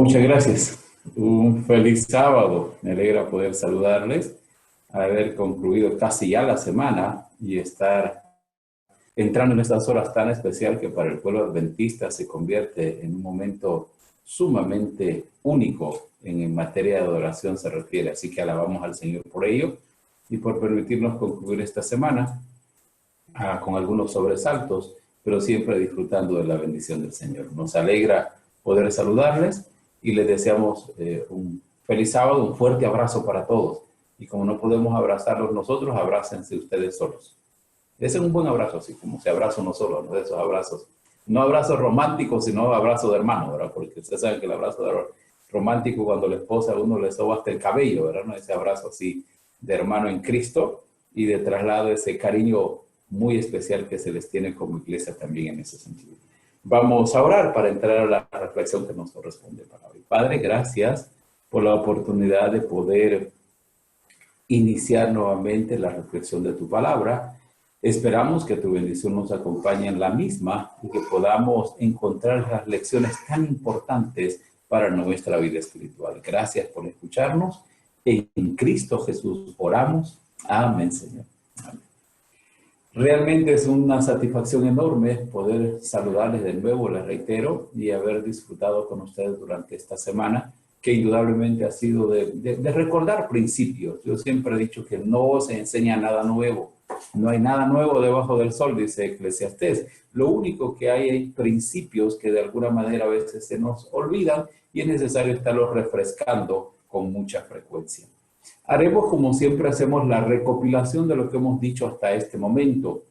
Muchas gracias. Un feliz sábado. Me alegra poder saludarles, haber concluido casi ya la semana y estar entrando en estas horas tan especial que para el pueblo adventista se convierte en un momento sumamente único en materia de adoración se refiere. Así que alabamos al Señor por ello y por permitirnos concluir esta semana con algunos sobresaltos, pero siempre disfrutando de la bendición del Señor. Nos alegra poder saludarles y les deseamos un feliz sábado, un fuerte abrazo para todos. Y como no podemos abrazarlos nosotros, abrácense ustedes solos. Ese es un buen abrazo, así como se abraza uno solo, ¿no? De esos abrazos. No abrazos románticos, sino abrazo de hermano, ¿verdad? Porque ustedes saben que el abrazo romántico, cuando la esposa a uno le soba hasta el cabello, ¿verdad? ¿No? Ese abrazo así de hermano en Cristo y de traslado ese cariño muy especial que se les tiene como iglesia también en ese sentido. Vamos a orar para entrar a la reflexión que nos corresponde para hoy. Padre, gracias por la oportunidad de poder iniciar nuevamente la reflexión de tu palabra. Esperamos que tu bendición nos acompañe en la misma y que podamos encontrar las lecciones tan importantes para nuestra vida espiritual. Gracias por escucharnos. En Cristo Jesús oramos. Amén, Señor. Amén. Realmente es una satisfacción enorme poder saludarles de nuevo, les reitero, y haber disfrutado con ustedes durante esta semana, que indudablemente ha sido de recordar principios. Yo siempre he dicho que no se enseña nada nuevo. No hay nada nuevo debajo del sol, dice Eclesiastés. Lo único que hay principios que de alguna manera a veces se nos olvidan y es necesario estarlos refrescando con mucha frecuencia. Haremos, como siempre hacemos, la recopilación de lo que hemos dicho hasta este momento.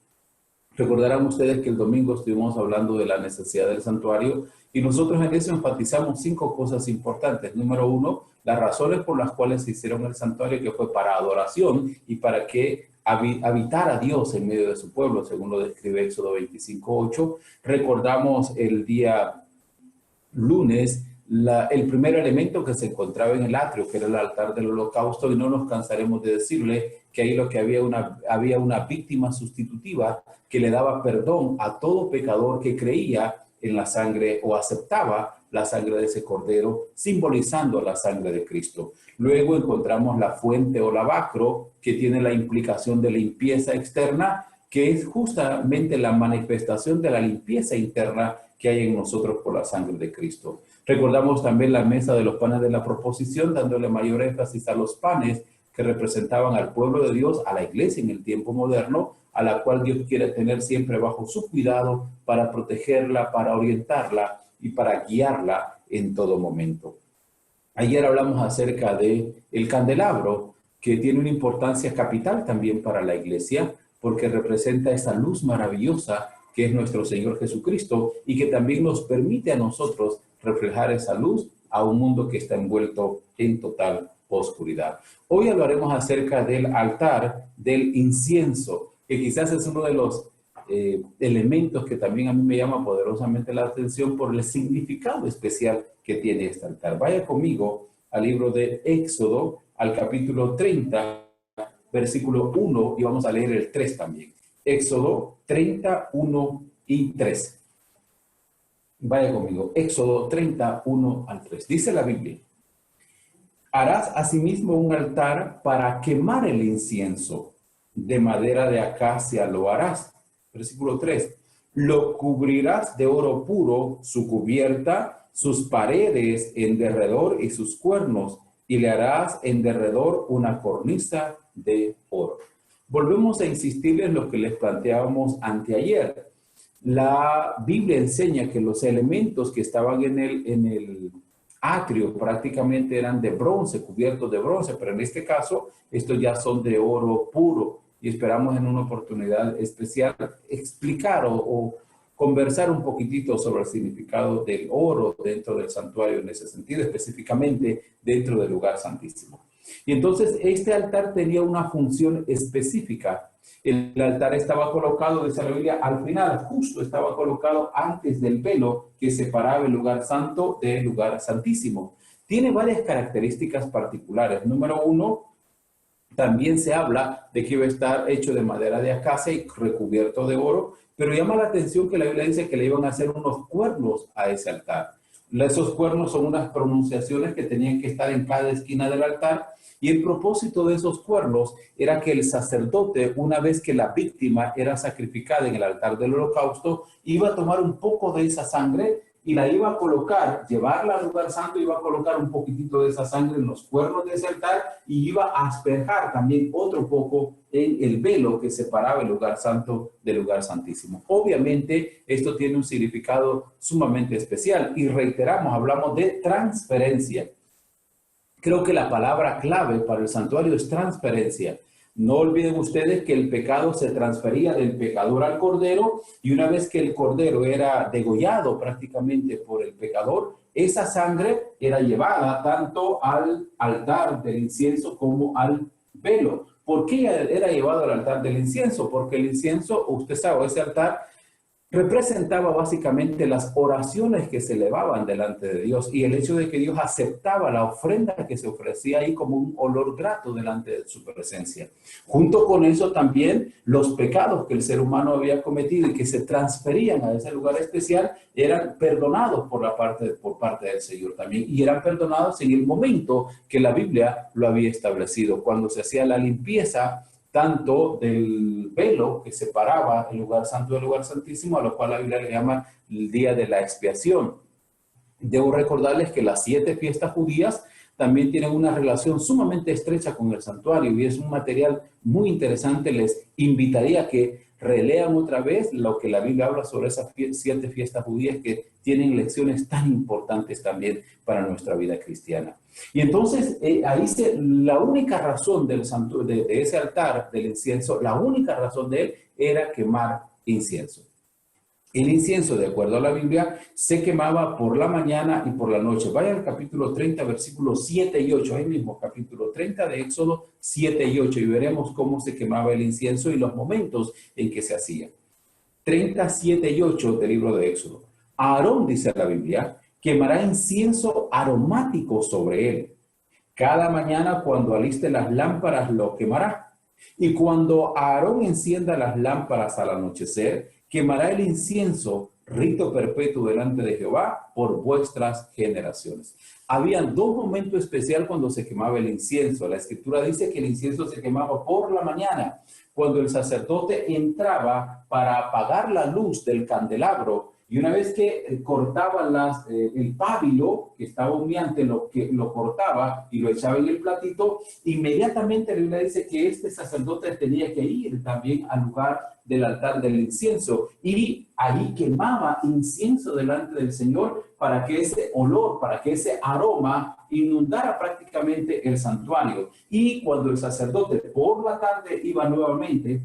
Recordarán ustedes que el domingo estuvimos hablando de la necesidad del santuario y nosotros en eso enfatizamos 5 cosas importantes. Número 1, las razones por las cuales se hicieron el santuario, que fue para adoración y para que habitara Dios en medio de su pueblo, según lo describe Éxodo 25:8. Recordamos el día lunes el primer elemento que se encontraba en el atrio, que era el altar del holocausto, y no nos cansaremos de decirle que ahí lo que había una víctima sustitutiva que le daba perdón a todo pecador que creía en la sangre o aceptaba la sangre de ese cordero, simbolizando la sangre de Cristo. Luego encontramos la fuente o lavacro, que tiene la implicación de limpieza externa, que es justamente la manifestación de la limpieza interna que hay en nosotros por la sangre de Cristo. Recordamos también la mesa de los panes de la proposición, dándole mayor énfasis a los panes que representaban al pueblo de Dios, a la iglesia en el tiempo moderno, a la cual Dios quiere tener siempre bajo su cuidado para protegerla, para orientarla y para guiarla en todo momento. Ayer hablamos acerca de el candelabro, que tiene una importancia capital también para la iglesia, porque representa esa luz maravillosa que es nuestro Señor Jesucristo y que también nos permite a nosotros reflejar esa luz a un mundo que está envuelto en total oscuridad. Hoy hablaremos acerca del altar del incienso, que quizás es uno de los elementos que también a mí me llama poderosamente la atención por el significado especial que tiene este altar. Vaya conmigo al libro de Éxodo, al capítulo 30, versículo 1, y vamos a leer el 3 también. Éxodo 30, 1 y 3. Vaya conmigo, Éxodo 31 al 3. Dice la Biblia: harás asimismo un altar para quemar el incienso. De madera de acacia lo harás. Versículo 3. Lo cubrirás de oro puro, su cubierta, sus paredes en derredor y sus cuernos, y le harás en derredor una cornisa de oro. Volvemos a insistirles en lo que les planteábamos anteayer. La Biblia enseña que los elementos que estaban en el atrio prácticamente eran de bronce, cubiertos de bronce, pero en este caso estos ya son de oro puro y esperamos en una oportunidad especial explicar o conversar un poquitito sobre el significado del oro dentro del santuario en ese sentido, específicamente dentro del lugar santísimo. Y entonces este altar tenía una función específica. El altar estaba colocado, dice la Biblia, al final, justo estaba colocado antes del velo que separaba el lugar santo del lugar santísimo. Tiene varias características particulares. Número 1, también se habla de que iba a estar hecho de madera de acacia y recubierto de oro, pero llama la atención que la Biblia dice que le iban a hacer unos cuernos a ese altar. Esos cuernos son unas pronunciaciones que tenían que estar en cada esquina del altar, y el propósito de esos cuernos era que el sacerdote, una vez que la víctima era sacrificada en el altar del holocausto, iba a tomar un poco de esa sangre y la iba a colocar, llevarla al lugar santo, iba a colocar un poquitito de esa sangre en los cuernos de ese altar y iba a asperjar también otro poco en el velo que separaba el lugar santo del lugar santísimo. Obviamente, esto tiene un significado sumamente especial y reiteramos, hablamos de transferencia. Creo que la palabra clave para el santuario es transferencia. No olviden ustedes que el pecado se transfería del pecador al cordero, y una vez que el cordero era degollado prácticamente por el pecador, esa sangre era llevada tanto al altar del incienso como al velo. ¿Por qué era llevado al altar del incienso? Porque el incienso, usted sabe, ese altar representaba básicamente las oraciones que se elevaban delante de Dios y el hecho de que Dios aceptaba la ofrenda que se ofrecía ahí como un olor grato delante de su presencia. Junto con eso también los pecados que el ser humano había cometido y que se transferían a ese lugar especial eran perdonados por parte del Señor también, y eran perdonados en el momento que la Biblia lo había establecido, cuando se hacía la limpieza tanto del velo que separaba el lugar santo del lugar santísimo, a lo cual la Biblia le llama el día de la expiación. Debo recordarles que las 7 fiestas judías también tienen una relación sumamente estrecha con el santuario, y es un material muy interesante. Les invitaría a que relean otra vez lo que la Biblia habla sobre esas 7 fiestas judías, que tienen lecciones tan importantes también para nuestra vida cristiana. Y entonces la única razón del de ese altar del incienso, la única razón de él era quemar incienso. El incienso, de acuerdo a la Biblia, se quemaba por la mañana y por la noche. Vaya al capítulo 30, versículos 7 y 8, ahí mismo, capítulo 30 de Éxodo 7 y 8, y veremos cómo se quemaba el incienso y los momentos en que se hacía. 30, 7 y 8 del libro de Éxodo. Aarón, dice la Biblia, quemará incienso aromático sobre él. Cada mañana cuando aliste las lámparas lo quemará. Y cuando Aarón encienda las lámparas al anochecer, quemará el incienso, rito perpetuo delante de Jehová por vuestras generaciones. Habían 2 momentos especiales cuando se quemaba el incienso. La Escritura dice que el incienso se quemaba por la mañana, cuando el sacerdote entraba para apagar la luz del candelabro, y una vez que cortaba el pábilo que estaba humeante, lo cortaba y lo echaba en el platito, inmediatamente la Biblia dice que este sacerdote tenía que ir también al lugar del altar del incienso, y ahí quemaba incienso delante del Señor para que ese olor, para que ese aroma inundara prácticamente el santuario. Y cuando el sacerdote por la tarde iba nuevamente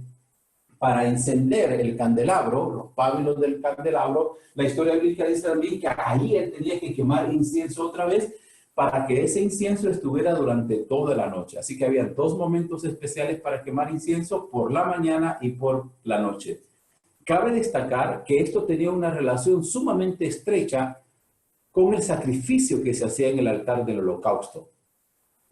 para encender el candelabro, los pábilos del candelabro, la historia bíblica dice también que ahí él tenía que quemar incienso otra vez para que ese incienso estuviera durante toda la noche. Así que había 2 momentos especiales para quemar incienso, por la mañana y por la noche. Cabe destacar que esto tenía una relación sumamente estrecha con el sacrificio que se hacía en el altar del holocausto.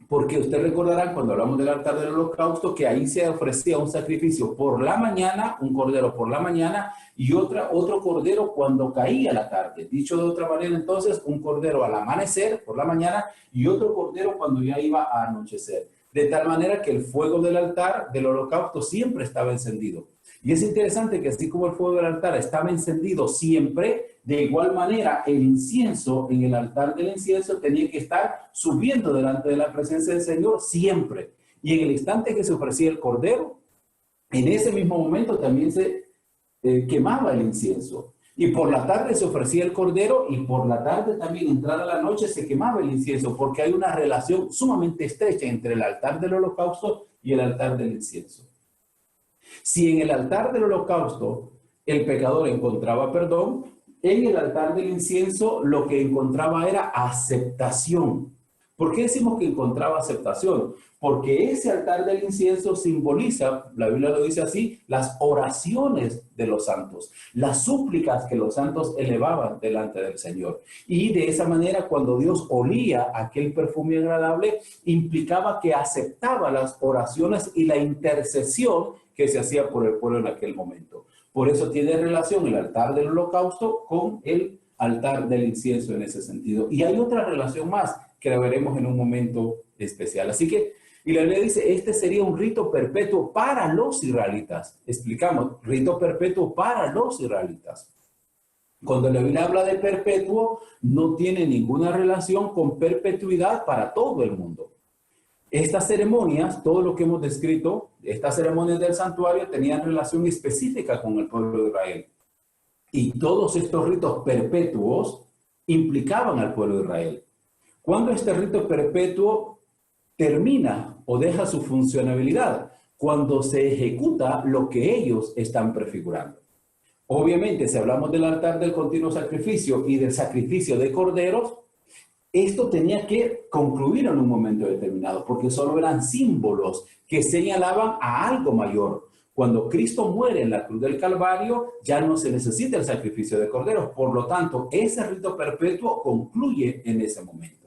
Porque usted recordará cuando hablamos del altar del holocausto que ahí se ofrecía un sacrificio por la mañana, un cordero por la mañana, y otro cordero cuando caía la tarde. Dicho de otra manera, entonces, un cordero al amanecer por la mañana y otro cordero cuando ya iba a anochecer. De tal manera que el fuego del altar del holocausto siempre estaba encendido. Y es interesante que así como el fuego del altar estaba encendido siempre, de igual manera el incienso en el altar del incienso tenía que estar subiendo delante de la presencia del Señor siempre. Y en el instante que se ofrecía el cordero, en ese mismo momento también se quemaba el incienso. Y por la tarde se ofrecía el cordero, y por la tarde también, entrada la noche, se quemaba el incienso, porque hay una relación sumamente estrecha entre el altar del holocausto y el altar del incienso. Si en el altar del holocausto el pecador encontraba perdón, en el altar del incienso lo que encontraba era aceptación. ¿Por qué decimos que encontraba aceptación? Porque ese altar del incienso simboliza, la Biblia lo dice así, las oraciones de los santos, las súplicas que los santos elevaban delante del Señor. Y de esa manera, cuando Dios olía aquel perfume agradable, implicaba que aceptaba las oraciones y la intercesión que se hacía por el pueblo en aquel momento. Por eso tiene relación el altar del holocausto con el altar del incienso en ese sentido. Y hay otra relación más que la veremos en un momento especial. Así que, y la Biblia dice, este sería un rito perpetuo para los israelitas. Explicamos, rito perpetuo para los israelitas. Cuando la Biblia habla de perpetuo, no tiene ninguna relación con perpetuidad para todo el mundo. Estas ceremonias, todo lo que hemos descrito, estas ceremonias del santuario tenían relación específica con el pueblo de Israel. Y todos estos ritos perpetuos implicaban al pueblo de Israel. Cuando este rito perpetuo termina o deja su funcionalidad, cuando se ejecuta lo que ellos están prefigurando. Obviamente, si hablamos del altar del continuo sacrificio y del sacrificio de corderos, esto tenía que concluir en un momento determinado, porque solo eran símbolos que señalaban a algo mayor. Cuando Cristo muere en la cruz del Calvario, ya no se necesita el sacrificio de corderos. Por lo tanto, ese rito perpetuo concluye en ese momento.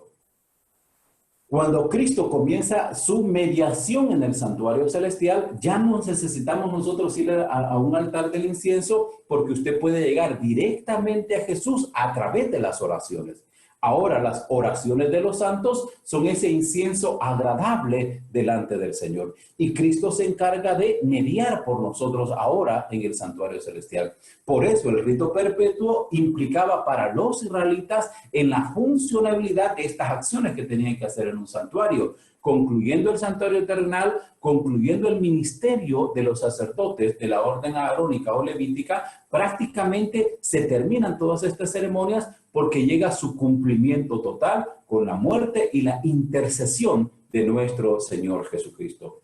Cuando Cristo comienza su mediación en el santuario celestial, ya no necesitamos nosotros ir a un altar del incienso, porque usted puede llegar directamente a Jesús a través de las oraciones. Ahora las oraciones de los santos son ese incienso agradable delante del Señor. Y Cristo se encarga de mediar por nosotros ahora en el santuario celestial. Por eso el rito perpetuo implicaba para los israelitas en la funcionalidad de estas acciones que tenían que hacer en un santuario. Concluyendo el santuario terrenal, concluyendo el ministerio de los sacerdotes de la orden arónica o levítica, prácticamente se terminan todas estas ceremonias porque llega su cumplimiento total con la muerte y la intercesión de nuestro Señor Jesucristo.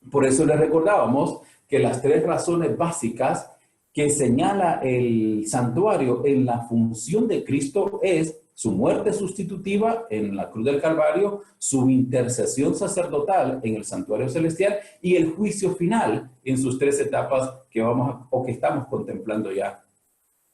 Por eso les recordábamos que las tres razones básicas que señala el santuario en la función de Cristo es su muerte sustitutiva en la cruz del Calvario, su intercesión sacerdotal en el santuario celestial y el juicio final en sus tres etapas que que estamos contemplando ya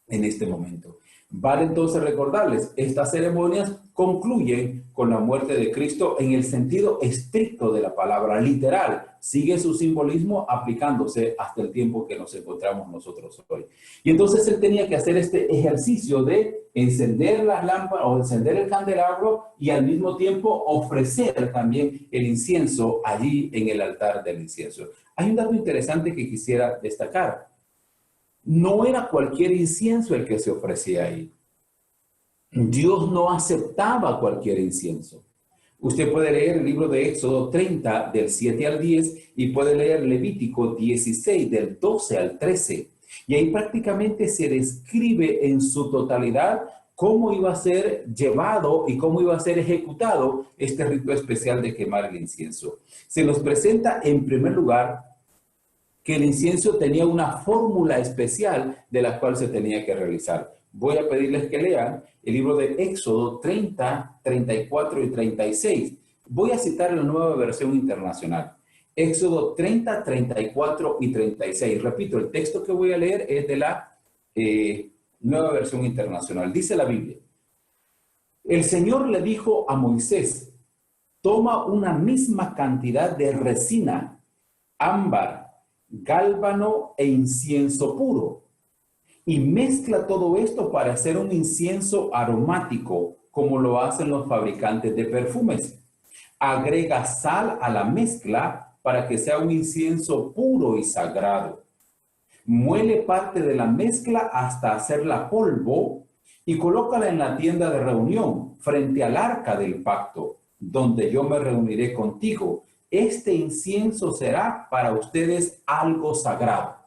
en este momento. Vale entonces recordarles, estas ceremonias concluyen con la muerte de Cristo en el sentido estricto de la palabra, literal. Sigue su simbolismo aplicándose hasta el tiempo que nos encontramos nosotros hoy. Y entonces él tenía que hacer este ejercicio de encender las lámparas o encender el candelabro y al mismo tiempo ofrecer también el incienso allí en el altar del incienso. Hay un dato interesante que quisiera destacar. No era cualquier incienso el que se ofrecía ahí. Dios no aceptaba cualquier incienso. Usted puede leer el libro de Éxodo 30 del 7 al 10 y puede leer Levítico 16 del 12 al 13. Y ahí prácticamente se describe en su totalidad cómo iba a ser llevado y cómo iba a ser ejecutado este rito especial de quemar el incienso. Se nos presenta en primer lugar que el incienso tenía una fórmula especial de la cual se tenía que realizar. Voy a pedirles que lean el libro de Éxodo 30, 34 y 36. Voy a citar la nueva versión internacional. Éxodo 30, 34 y 36. Repito, el texto que voy a leer es de la nueva versión internacional. Dice la Biblia: el Señor le dijo a Moisés, toma una misma cantidad de resina, ámbar, gálbano e incienso puro y mezcla todo esto para hacer un incienso aromático como lo hacen los fabricantes de perfumes. Agrega sal a la mezcla para que sea un incienso puro y sagrado. Muele parte de la mezcla hasta hacerla polvo y colócala en la tienda de reunión frente al arca del pacto, donde yo me reuniré contigo. Este incienso será para ustedes algo sagrado.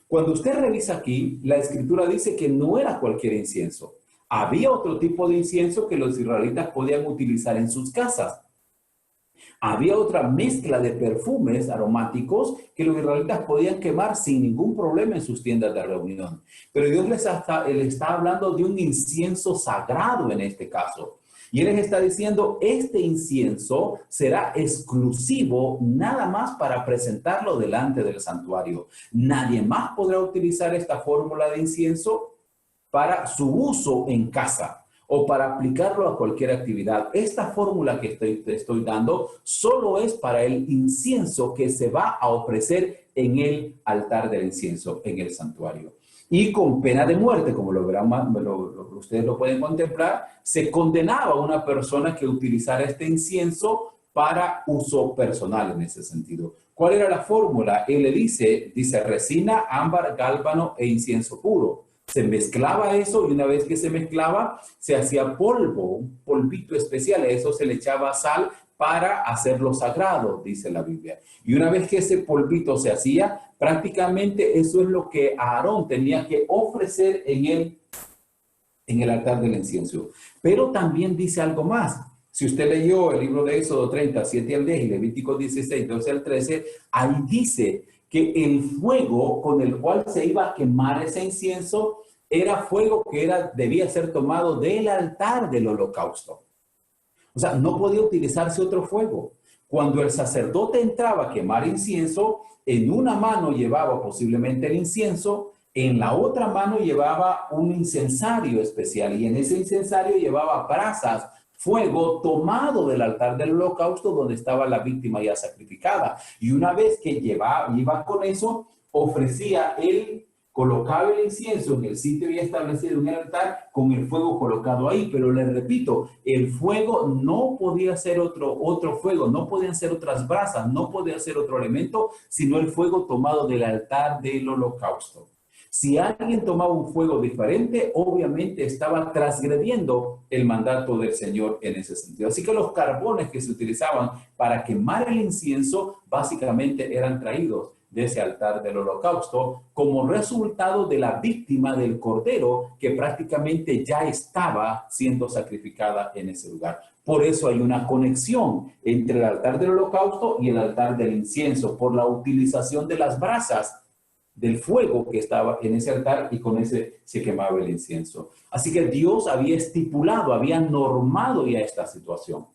Cuando usted revisa aquí, la escritura dice que no era cualquier incienso. Había otro tipo de incienso que los israelitas podían utilizar en sus casas. Había otra mezcla de perfumes aromáticos que los israelitas podían quemar sin ningún problema en sus tiendas de reunión. Pero Dios les está hablando de un incienso sagrado en este caso. Y Él les está diciendo, este incienso será exclusivo nada más para presentarlo delante del santuario. Nadie más podrá utilizar esta fórmula de incienso para su uso en casa o para aplicarlo a cualquier actividad. Esta fórmula que te estoy dando solo es para el incienso que se va a ofrecer en el altar del incienso, en el santuario. Y con pena de muerte, como lo verán, ustedes lo pueden contemplar, se condenaba a una persona que utilizara este incienso para uso personal en ese sentido. ¿Cuál era la fórmula? Él le dice resina, ámbar, gálbano e incienso puro. Se mezclaba eso y una vez que se mezclaba, se hacía polvo, un polvito especial. A eso se le echaba sal para hacerlo sagrado, dice la Biblia. Y una vez que ese polvito se hacía, prácticamente eso es lo que Aarón tenía que ofrecer en el altar del incienso. Pero también dice algo más. Si usted leyó el libro de Éxodo 30, 7 al 10 y Levítico 16, 12 al 13, ahí dice que el fuego con el cual se iba a quemar ese incienso era fuego que debía ser tomado del altar del holocausto. O sea, no podía utilizarse otro fuego. Cuando el sacerdote entraba a quemar incienso, en una mano llevaba posiblemente el incienso, en la otra mano llevaba un incensario especial y en ese incensario llevaba brasas, fuego tomado del altar del holocausto donde estaba la víctima ya sacrificada. Y una vez que iba con eso, colocaba el incienso en el sitio ya establecido en el altar con el fuego colocado ahí. Pero les repito, el fuego no podía ser otro fuego, no podían ser otras brasas, no podía ser otro elemento, sino el fuego tomado del altar del holocausto. Si alguien tomaba un fuego diferente, obviamente estaba transgrediendo el mandato del Señor en ese sentido. Así que los carbones que se utilizaban para quemar el incienso básicamente eran traídos de ese altar del holocausto como resultado de la víctima del cordero que prácticamente ya estaba siendo sacrificada en ese lugar. Por eso hay una conexión entre el altar del holocausto y el altar del incienso por la utilización de las brasas del fuego que estaba en ese altar y con ese se quemaba el incienso. Así que Dios había estipulado, había normado ya esta situación.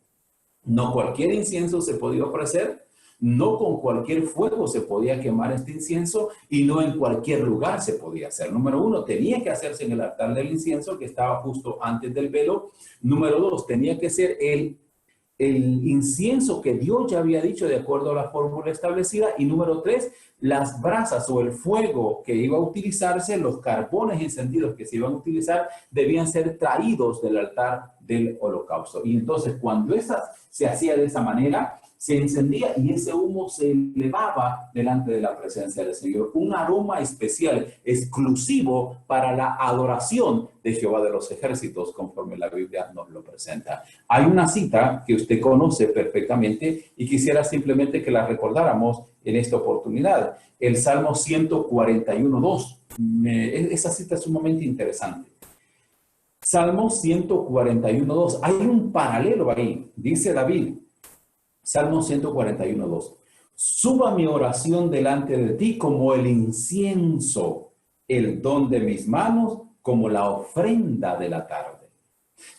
No cualquier incienso se podía ofrecer, no con cualquier fuego se podía quemar este incienso y no en cualquier lugar se podía hacer. Número uno, tenía que hacerse en el altar del incienso que estaba justo antes del velo. Número dos, tenía que ser el incienso que Dios ya había dicho de acuerdo a la fórmula establecida. Y número tres, las brasas o el fuego que iba a utilizarse, los carbones encendidos que se iban a utilizar, debían ser traídos del altar del holocausto. Y entonces cuando se hacía de esa manera, se encendía y ese humo se elevaba delante de la presencia del Señor. Un aroma especial, exclusivo para la adoración de Jehová de los ejércitos, conforme la Biblia nos lo presenta. Hay una cita que usted conoce perfectamente y quisiera simplemente que la recordáramos en esta oportunidad. El Salmo 141.2. Esa cita es sumamente interesante. Salmo 141.2. Hay un paralelo ahí. Dice David, Salmo 141.2. Suba mi oración delante de ti como el incienso, el don de mis manos como la ofrenda de la tarde.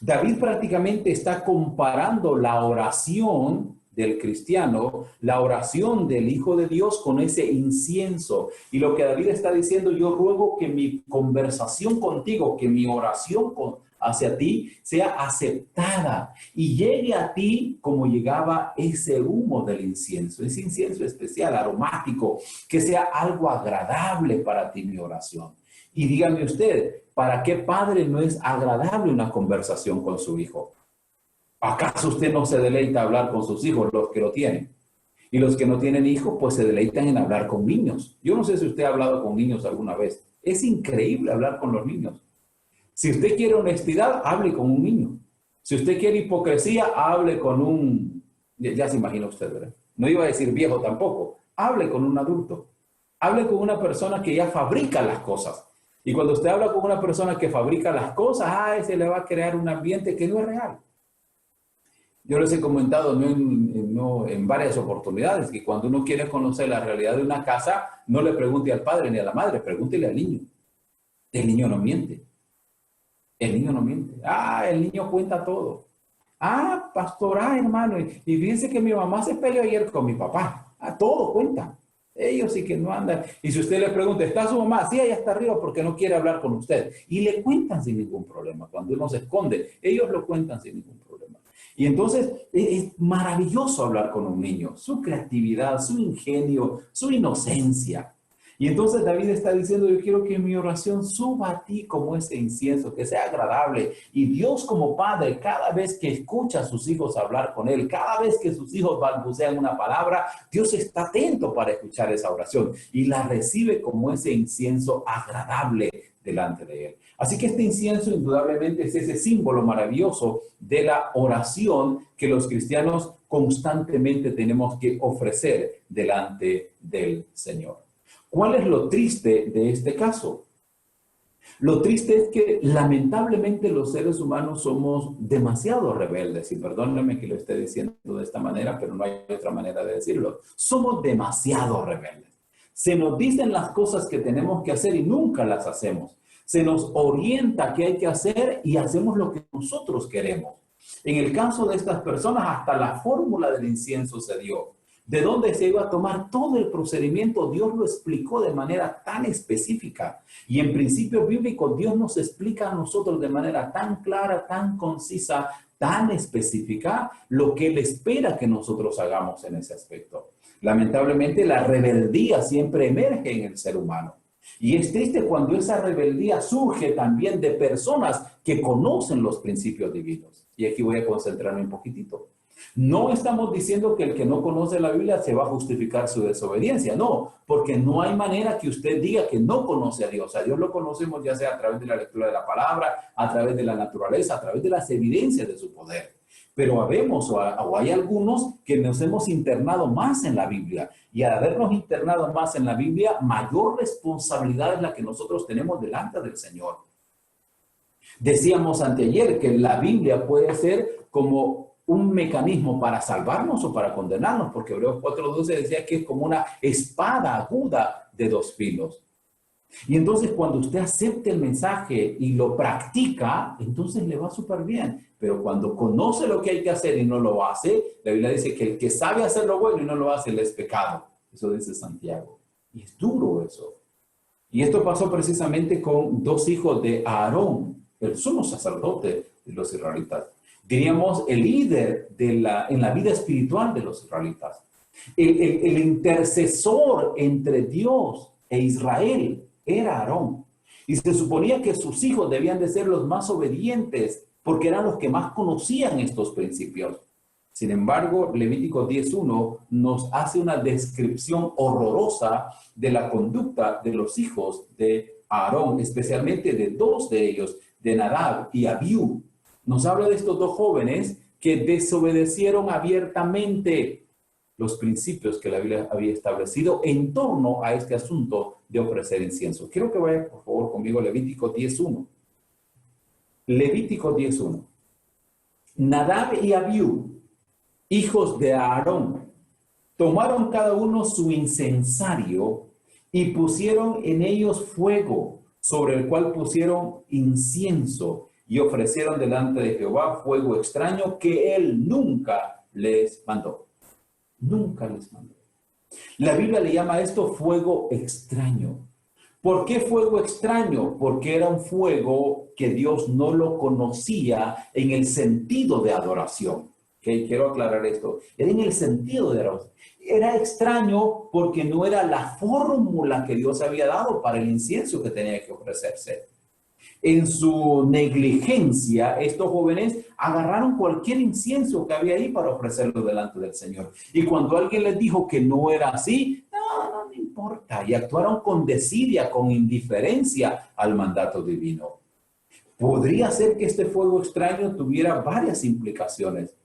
David prácticamente está comparando la oración del cristiano, la oración del Hijo de Dios con ese incienso. Y lo que David está diciendo, yo ruego que mi conversación contigo, que mi oración hacia ti sea aceptada y llegue a ti como llegaba ese humo del incienso, ese incienso especial, aromático, que sea algo agradable para ti mi oración. Y dígame usted, ¿para qué padre no es agradable una conversación con su hijo? ¿Acaso usted no se deleita hablar con sus hijos, los que lo tienen? Y los que no tienen hijos, pues se deleitan en hablar con niños. Yo no sé si usted ha hablado con niños alguna vez. Es increíble hablar con los niños. Si usted quiere honestidad, hable con un niño. Si usted quiere hipocresía, hable con un... Ya se imagina usted, ¿verdad? No iba a decir viejo tampoco. Hable con un adulto. Hable con una persona que ya fabrica las cosas. Y cuando usted habla con una persona que fabrica las cosas, ese le va a crear un ambiente que no es real. Yo les he comentado en varias oportunidades que cuando uno quiere conocer la realidad de una casa, no le pregunte al padre ni a la madre, pregúntele al niño. El niño no miente. El niño no miente. El niño cuenta todo. Pastor, hermano, y fíjense que mi mamá se peleó ayer con mi papá. Todo cuenta. Ellos sí que no andan. Y si usted le pregunta, ¿está su mamá? Sí, allá está arriba porque no quiere hablar con usted. Y le cuentan sin ningún problema. Cuando uno se esconde, ellos lo cuentan sin ningún problema. Y entonces es maravilloso hablar con un niño. Su creatividad, su ingenio, su inocencia. Y entonces David está diciendo, yo quiero que mi oración suba a ti como ese incienso, que sea agradable. Y Dios como Padre, cada vez que escucha a sus hijos hablar con Él, cada vez que sus hijos balbucean una palabra, Dios está atento para escuchar esa oración y la recibe como ese incienso agradable delante de Él. Así que este incienso indudablemente es ese símbolo maravilloso de la oración que los cristianos constantemente tenemos que ofrecer delante del Señor. ¿Cuál es lo triste de este caso? Lo triste es que lamentablemente los seres humanos somos demasiado rebeldes, y perdónenme que lo esté diciendo de esta manera, pero no hay otra manera de decirlo. Somos demasiado rebeldes. Se nos dicen las cosas que tenemos que hacer y nunca las hacemos. Se nos orienta qué hay que hacer y hacemos lo que nosotros queremos. En el caso de estas personas, hasta la fórmula del incienso se dio. De dónde se iba a tomar todo el procedimiento, Dios lo explicó de manera tan específica. Y en principio bíblico, Dios nos explica a nosotros de manera tan clara, tan concisa, tan específica, lo que Él espera que nosotros hagamos en ese aspecto. Lamentablemente, la rebeldía siempre emerge en el ser humano. Y es triste cuando esa rebeldía surge también de personas que conocen los principios divinos. Y aquí voy a concentrarme un poquitito. No estamos diciendo que el que no conoce la Biblia se va a justificar su desobediencia, no, porque no hay manera que usted diga que no conoce a Dios. A Dios lo conocemos ya sea a través de la lectura de la palabra, a través de la naturaleza, a través de las evidencias de su poder. Pero habemos o hay algunos que nos hemos internado más en la Biblia, y al habernos internado más en la Biblia, mayor responsabilidad es la que nosotros tenemos delante del Señor. Decíamos anteayer que la Biblia puede ser como un mecanismo para salvarnos o para condenarnos, porque Hebreos 4:12 decía que es como una espada aguda de dos filos. Y entonces cuando usted acepta el mensaje y lo practica, entonces le va súper bien. Pero cuando conoce lo que hay que hacer y no lo hace, la Biblia dice que el que sabe hacer lo bueno y no lo hace, le es pecado. Eso dice Santiago. Y es duro eso. Y esto pasó precisamente con dos hijos de Aarón, el sumo sacerdote de los israelitas. Diríamos el líder en la vida espiritual de los israelitas. El intercesor entre Dios e Israel era Aarón. Y se suponía que sus hijos debían de ser los más obedientes porque eran los que más conocían estos principios. Sin embargo, Levítico 10:1 nos hace una descripción horrorosa de la conducta de los hijos de Aarón, especialmente de dos de ellos, de Nadab y Abiú. Nos habla de estos dos jóvenes que desobedecieron abiertamente los principios que la Biblia había establecido en torno a este asunto de ofrecer incienso. Quiero que vaya, por favor, conmigo a Levítico 10:1. Levítico 10:1. Nadab y Abiú, hijos de Aarón, tomaron cada uno su incensario y pusieron en ellos fuego, sobre el cual pusieron incienso, y ofrecieron delante de Jehová fuego extraño que él nunca les mandó. Nunca les mandó. La Biblia le llama a esto fuego extraño. ¿Por qué fuego extraño? Porque era un fuego que Dios no lo conocía en el sentido de adoración. ¿Okay? Quiero aclarar esto. Era en el sentido de adoración. Era extraño porque no era la fórmula que Dios había dado para el incienso que tenía que ofrecerse. En su negligencia, estos jóvenes agarraron cualquier incienso que había ahí para ofrecerlo delante del Señor. Y cuando alguien les dijo que no era así, no me importa. Y actuaron con desidia, con indiferencia al mandato divino. Podría ser que este fuego extraño tuviera varias implicaciones.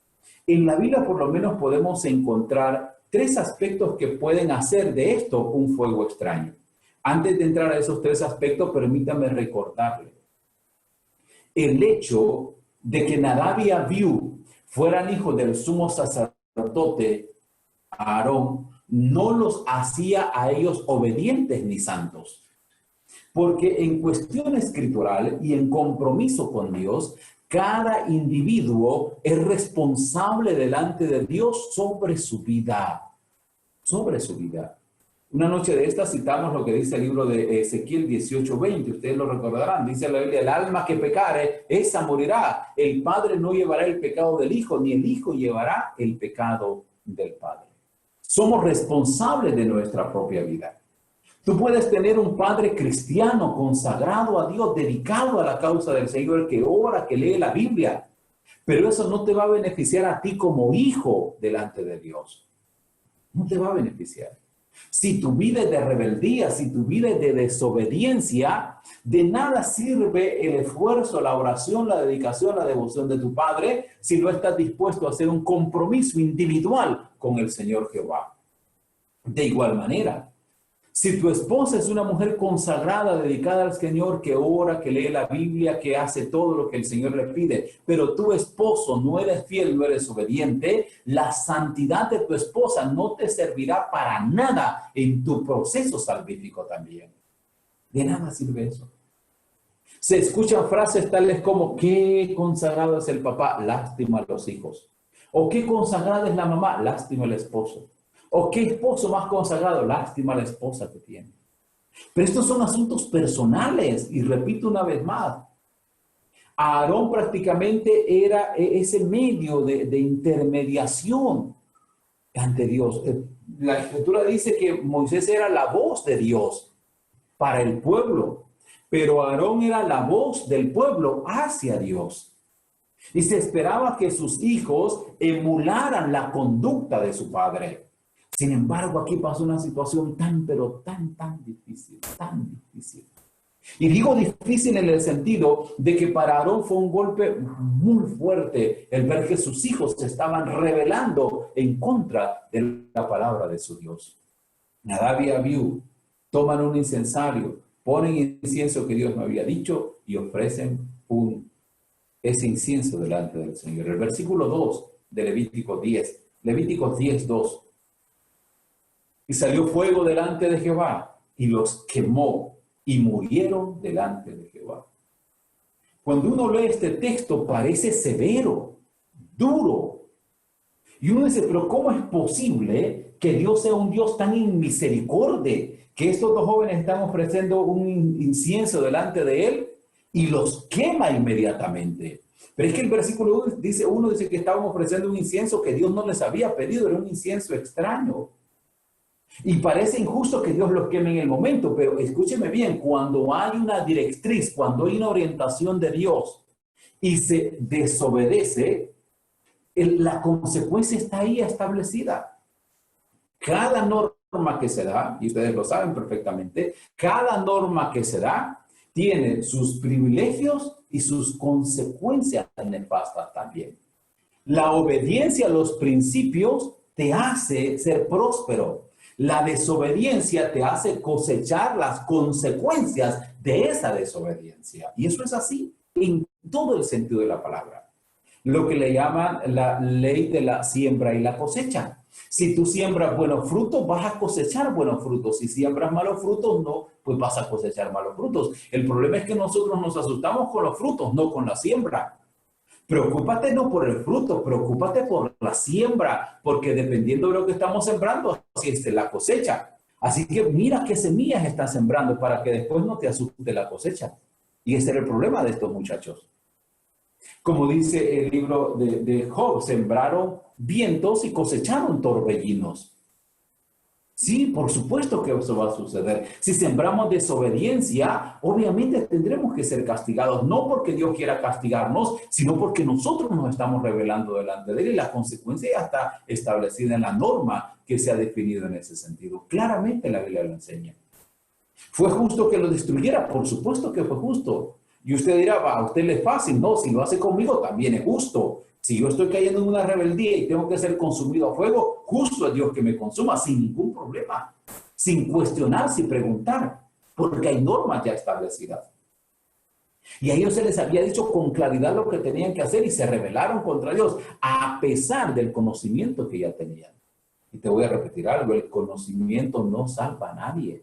En la Biblia por lo menos podemos encontrar tres aspectos que pueden hacer de esto un fuego extraño. Antes de entrar a esos tres aspectos, permítame recordarle. El hecho de que Nadab y Abiú fueran hijos del sumo sacerdote Aarón no los hacía a ellos obedientes ni santos. Porque en cuestión escritural y en compromiso con Dios, cada individuo es responsable delante de Dios sobre su vida. Sobre su vida. Una noche de esta citamos lo que dice el libro de Ezequiel 18:20. Ustedes lo recordarán. Dice la Biblia, el alma que pecare, esa morirá. El padre no llevará el pecado del hijo, ni el hijo llevará el pecado del padre. Somos responsables de nuestra propia vida. Tú puedes tener un padre cristiano consagrado a Dios, dedicado a la causa del Señor, que ora, que lee la Biblia, pero eso no te va a beneficiar a ti como hijo delante de Dios. No te va a beneficiar. Si tu vida es de rebeldía, si tu vida es de desobediencia, de nada sirve el esfuerzo, la oración, la dedicación, la devoción de tu padre si no estás dispuesto a hacer un compromiso individual con el Señor Jehová. De igual manera, si tu esposa es una mujer consagrada, dedicada al Señor, que ora, que lee la Biblia, que hace todo lo que el Señor le pide, pero tu esposo no eres fiel, no eres obediente, la santidad de tu esposa no te servirá para nada en tu proceso salvífico también. De nada sirve eso. Se escuchan frases tales como: qué consagrado es el papá, lástima a los hijos. O qué consagrada es la mamá, lástima al esposo. O qué esposo más consagrado, lástima a la esposa que tiene. Pero estos son asuntos personales, y repito una vez más, Aarón prácticamente era ese medio de intermediación ante Dios. La Escritura dice que Moisés era la voz de Dios para el pueblo, pero Aarón era la voz del pueblo hacia Dios. Y se esperaba que sus hijos emularan la conducta de su padre. Sin embargo, aquí pasó una situación pero tan difícil, tan difícil. Y digo difícil en el sentido de que para Aarón fue un golpe muy fuerte el ver que sus hijos se estaban rebelando en contra de la palabra de su Dios. Nadab y Abiú toman un incensario, ponen incienso que Dios me había dicho y ofrecen ese incienso delante del Señor. El versículo 2 de Levíticos 10, 2. Y salió fuego delante de Jehová y los quemó y murieron delante de Jehová. Cuando uno lee este texto parece severo, duro. Y uno dice, pero ¿cómo es posible que Dios sea un Dios tan inmisericordia? Que estos dos jóvenes están ofreciendo un incienso delante de él y los quema inmediatamente. Pero es que el versículo 1 dice que estaban ofreciendo un incienso que Dios no les había pedido, era un incienso extraño. Y parece injusto que Dios los queme en el momento, pero escúcheme bien, cuando hay una directriz, cuando hay una orientación de Dios y se desobedece, la consecuencia está ahí establecida. Cada norma que se da, y ustedes lo saben perfectamente, cada norma que se da tiene sus privilegios y sus consecuencias nefastas también. La obediencia a los principios te hace ser próspero. La desobediencia te hace cosechar las consecuencias de esa desobediencia. Y eso es así en todo el sentido de la palabra. Lo que le llaman la ley de la siembra y la cosecha. Si tú siembras buenos frutos, vas a cosechar buenos frutos. Si siembras malos frutos, no, pues vas a cosechar malos frutos. El problema es que nosotros nos asustamos con los frutos, no con la siembra. Preocúpate no por el fruto, preocúpate por la siembra, porque dependiendo de lo que estamos sembrando, así es la cosecha. Así que mira qué semillas estás sembrando para que después no te asuste la cosecha. Y ese era el problema de estos muchachos. Como dice el libro de Job, sembraron vientos y cosecharon torbellinos. Sí, por supuesto que eso va a suceder. Si sembramos desobediencia, obviamente tendremos que ser castigados, no porque Dios quiera castigarnos, sino porque nosotros nos estamos rebelando delante de Él y la consecuencia ya está establecida en la norma que se ha definido en ese sentido. Claramente la Biblia lo enseña. ¿Fue justo que lo destruyera? Por supuesto que fue justo. Y usted dirá, a usted le es fácil. No, si lo hace conmigo también es justo. Si yo estoy cayendo en una rebeldía y tengo que ser consumido a fuego, justo es Dios que me consuma sin ningún problema, sin cuestionar, sin preguntar, porque hay normas ya establecidas. Y a ellos se les había dicho con claridad lo que tenían que hacer y se rebelaron contra Dios, a pesar del conocimiento que ya tenían. Y te voy a repetir algo, el conocimiento no salva a nadie.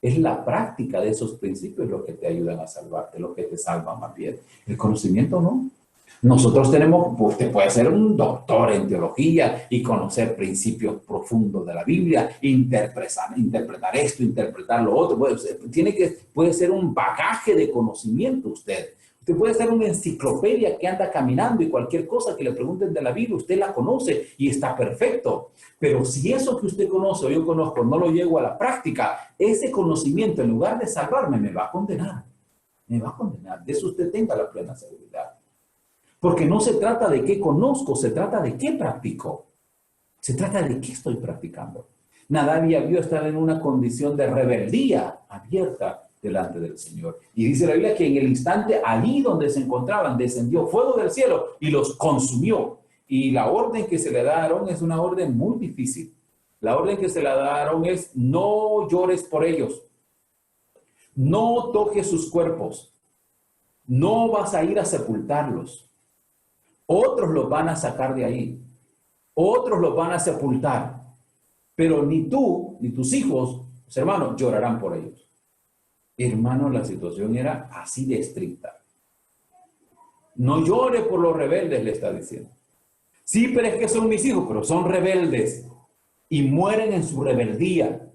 Es la práctica de esos principios lo que te ayudan a salvarte, lo que te salva más bien. El conocimiento no. Nosotros tenemos, usted puede ser un doctor en teología y conocer principios profundos de la Biblia, interpretar esto, interpretar lo otro. Puede ser un bagaje de conocimiento usted. Usted puede ser una enciclopedia que anda caminando y cualquier cosa que le pregunten de la Biblia, usted la conoce y está perfecto. Pero si eso que usted conoce o yo conozco no lo llevo a la práctica, ese conocimiento en lugar de salvarme me va a condenar. Me va a condenar. De eso usted tenga la plena seguridad. Porque no se trata de qué conozco, se trata de qué practico. Se trata de qué estoy practicando. Nadab y Abiú están en una condición de rebeldía abierta delante del Señor. Y dice la Biblia que en el instante allí donde se encontraban descendió fuego del cielo y los consumió. Y la orden que se le da a Aarón es una orden muy difícil. La orden que se le da a Aarón es: no llores por ellos. No toques sus cuerpos. No vas a ir a sepultarlos. Otros los van a sacar de ahí. Otros los van a sepultar. Pero ni tú, ni tus hijos, hermanos, llorarán por ellos. Hermano, la situación era así de estricta. No llore por los rebeldes, le está diciendo. Sí, pero es que son mis hijos, pero son rebeldes y mueren en su rebeldía.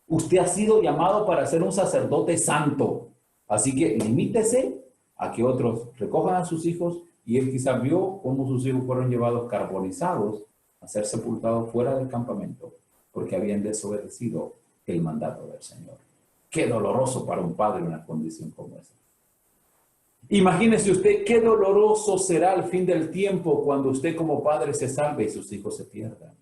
Usted ha sido llamado para ser un sacerdote santo. Así que limítese a que otros recojan a sus hijos, y él quizá vio cómo sus hijos fueron llevados carbonizados a ser sepultados fuera del campamento porque habían desobedecido el mandato del Señor. Qué doloroso para un padre una condición como esa. Imagínese usted qué doloroso será al fin del tiempo cuando usted como padre se salve y sus hijos se pierdan.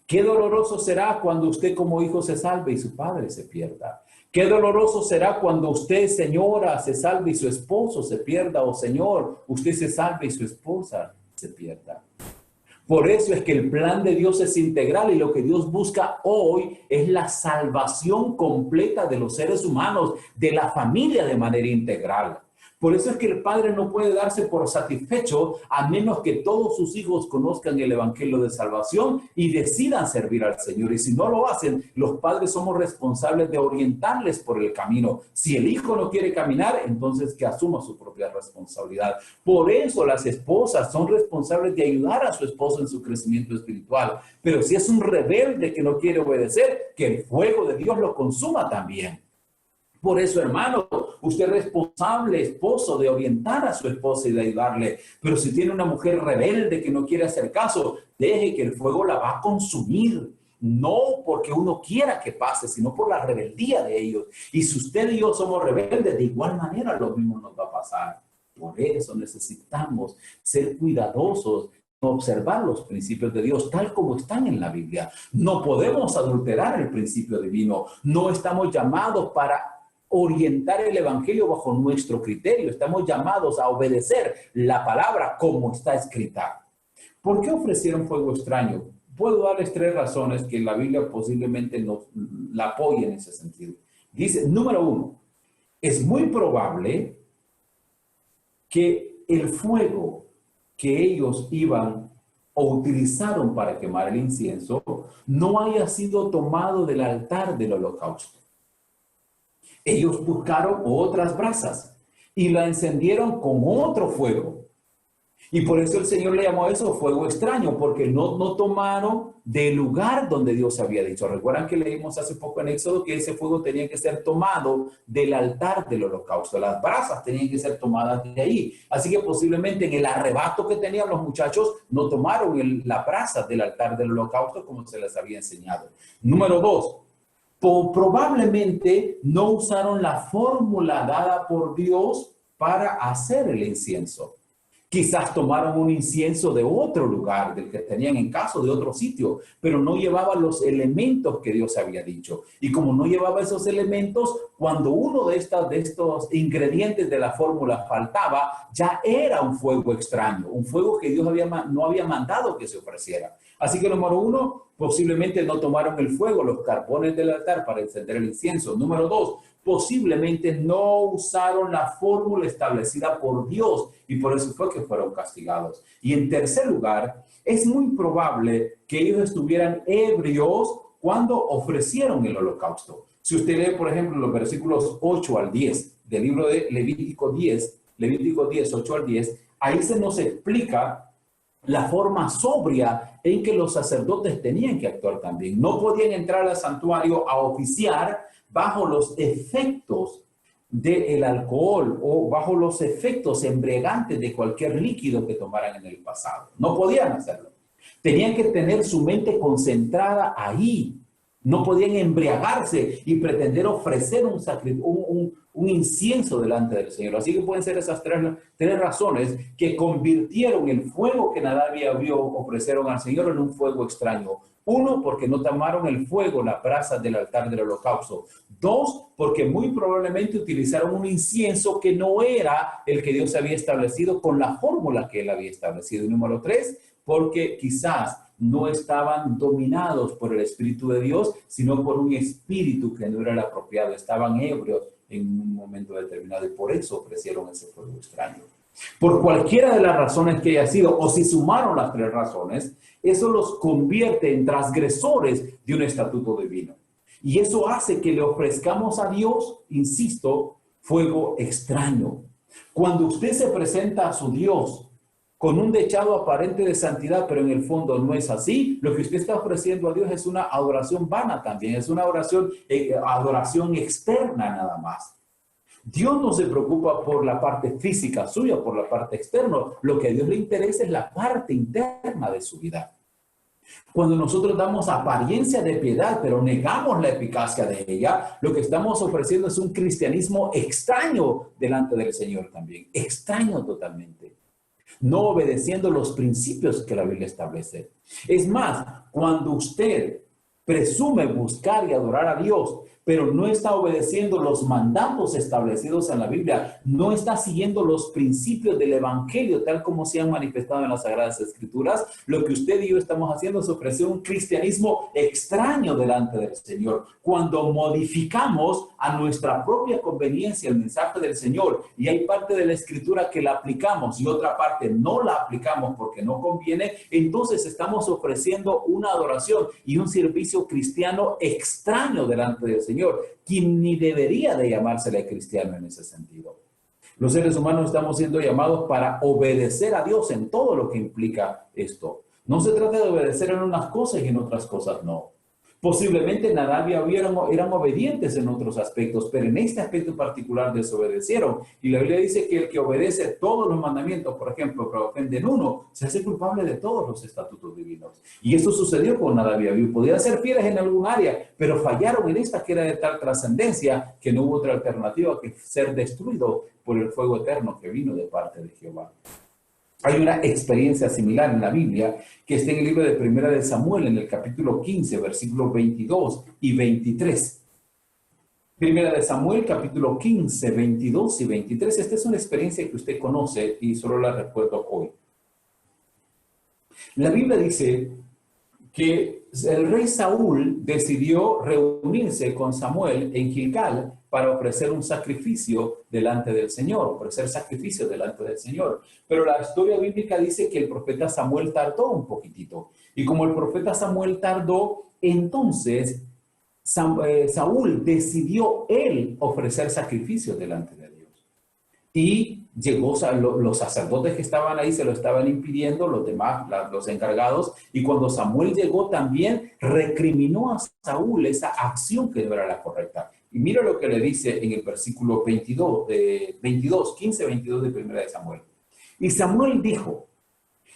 Qué doloroso será cuando usted como hijo se salve y su padre se pierda. Qué doloroso será cuando usted, señora, se salve y su esposo se pierda, o señor, usted se salve y su esposa se pierda. Por eso es que el plan de Dios es integral, y lo que Dios busca hoy es la salvación completa de los seres humanos, de la familia de manera integral. Por eso es que el padre no puede darse por satisfecho a menos que todos sus hijos conozcan el evangelio de salvación y decidan servir al Señor. Y si no lo hacen, los padres somos responsables de orientarles por el camino. Si el hijo no quiere caminar, entonces que asuma su propia responsabilidad. Por eso las esposas son responsables de ayudar a su esposo en su crecimiento espiritual. Pero si es un rebelde que no quiere obedecer, que el fuego de Dios lo consuma también. Por eso, hermano, usted es responsable, esposo, de orientar a su esposa y de ayudarle. Pero si tiene una mujer rebelde que no quiere hacer caso, deje que el fuego la va a consumir. No porque uno quiera que pase, sino por la rebeldía de ellos. Y si usted y yo somos rebeldes, de igual manera lo mismo nos va a pasar. Por eso necesitamos ser cuidadosos, observar los principios de Dios tal como están en la Biblia. No podemos adulterar el principio divino. No estamos llamados para orientar el evangelio bajo nuestro criterio. Estamos llamados a obedecer la palabra como está escrita. ¿Por qué ofrecieron fuego extraño? Puedo darles 3 razones que la Biblia posiblemente nos la apoye en ese sentido. Dice, número 1, es muy probable que el fuego que ellos iban o utilizaron para quemar el incienso no haya sido tomado del altar del holocausto. Ellos buscaron otras brasas y la encendieron con otro fuego. Y por eso el Señor le llamó a eso fuego extraño, porque no tomaron del lugar donde Dios había dicho. Recuerdan que leímos hace poco en Éxodo que ese fuego tenía que ser tomado del altar del holocausto. Las brasas tenían que ser tomadas de ahí. Así que posiblemente en el arrebato que tenían los muchachos no tomaron la brasa del altar del holocausto como se les había enseñado. Número 2. Probablemente no usaron la fórmula dada por Dios para hacer el incienso. Quizás tomaron un incienso de otro lugar, del que tenían en caso de otro sitio, pero no llevaba los elementos que Dios había dicho. Y como no llevaba esos elementos, cuando uno de estos ingredientes de la fórmula faltaba, ya era un fuego extraño, un fuego que Dios no había mandado que se ofreciera. Así que número 1, posiblemente no tomaron el fuego, los carbones del altar para encender el incienso. Número 2, posiblemente no usaron la fórmula establecida por Dios y por eso fue que fueron castigados. Y en tercer lugar, es muy probable que ellos estuvieran ebrios cuando ofrecieron el holocausto. Si usted lee, por ejemplo, los versículos 8 al 10 del libro de Levítico 10, 8 al 10, ahí se nos explica la forma sobria en que los sacerdotes tenían que actuar también. No podían entrar al santuario a oficiar bajo los efectos del alcohol o bajo los efectos embriagantes de cualquier líquido que tomaran en el pasado. No podían hacerlo. Tenían que tener su mente concentrada ahí. No podían embriagarse y pretender ofrecer un incienso delante del Señor. Así que pueden ser esas tres razones que convirtieron el fuego que Nadab y Abiú ofrecieron al Señor en un fuego extraño. Uno, porque no tomaron el fuego, la brasa del altar del holocausto. Dos, porque muy probablemente utilizaron un incienso que no era el que Dios había establecido con la fórmula que Él había establecido. Y número tres, porque quizás no estaban dominados por el Espíritu de Dios, sino por un espíritu que no era el apropiado. Estaban ebrios en un momento determinado y por eso ofrecieron ese fuego extraño. Por cualquiera de las razones que haya sido, o si sumaron las tres razones, eso los convierte en transgresores de un estatuto divino. Y eso hace que le ofrezcamos a Dios, insisto, fuego extraño. Cuando usted se presenta a su Dios con un dechado aparente de santidad, pero en el fondo no es así, lo que usted está ofreciendo a Dios es una adoración vana también, es una adoración externa nada más. Dios no se preocupa por la parte física suya, por la parte externa. Lo que a Dios le interesa es la parte interna de su vida. Cuando nosotros damos apariencia de piedad, pero negamos la eficacia de ella, lo que estamos ofreciendo es un cristianismo extraño delante del Señor también. Extraño totalmente. No obedeciendo los principios que la Biblia establece. Es más, cuando usted presume buscar y adorar a Dios, pero no está obedeciendo los mandatos establecidos en la Biblia, no está siguiendo los principios del Evangelio tal como se han manifestado en las Sagradas Escrituras, lo que usted y yo estamos haciendo es ofrecer un cristianismo extraño delante del Señor. Cuando modificamos a nuestra propia conveniencia el mensaje del Señor y hay parte de la Escritura que la aplicamos y otra parte no la aplicamos porque no conviene, entonces estamos ofreciendo una adoración y un servicio cristiano extraño delante del Señor, quien ni debería de llamársele cristiano en ese sentido. Los seres humanos estamos siendo llamados para obedecer a Dios en todo lo que implica esto. No se trata de obedecer en unas cosas y en otras cosas no. Posiblemente Nadab y Abiú eran obedientes en otros aspectos, pero en este aspecto particular desobedecieron. Y la Biblia dice que el que obedece todos los mandamientos, por ejemplo, pero ofende en uno, se hace culpable de todos los estatutos divinos. Y eso sucedió con Nadab y Abiú. Podían ser fieles en algún área, pero fallaron en esta que era de tal trascendencia que no hubo otra alternativa que ser destruido por el fuego eterno que vino de parte de Jehová. Hay una experiencia similar en la Biblia que está en el libro de Primera de Samuel, en el capítulo 15, versículos 22 y 23. Primera de Samuel, capítulo 15, 22 y 23. Esta es una experiencia que usted conoce y solo la recuerdo hoy. La Biblia dice que el rey Saúl decidió reunirse con Samuel en Gilgal para ofrecer un sacrificio delante del Señor, ofrecer sacrificio delante del Señor. Pero la historia bíblica dice que el profeta Samuel tardó un poquitito. Y como el profeta Samuel tardó, entonces Saúl decidió él ofrecer sacrificio delante de Dios. Y llegó, los sacerdotes que estaban ahí se lo estaban impidiendo, los demás, los encargados, y cuando Samuel llegó también recriminó a Saúl esa acción que no era la correcta. Y mira lo que le dice en el versículo 15, 22 de Primera de Samuel. Y Samuel dijo,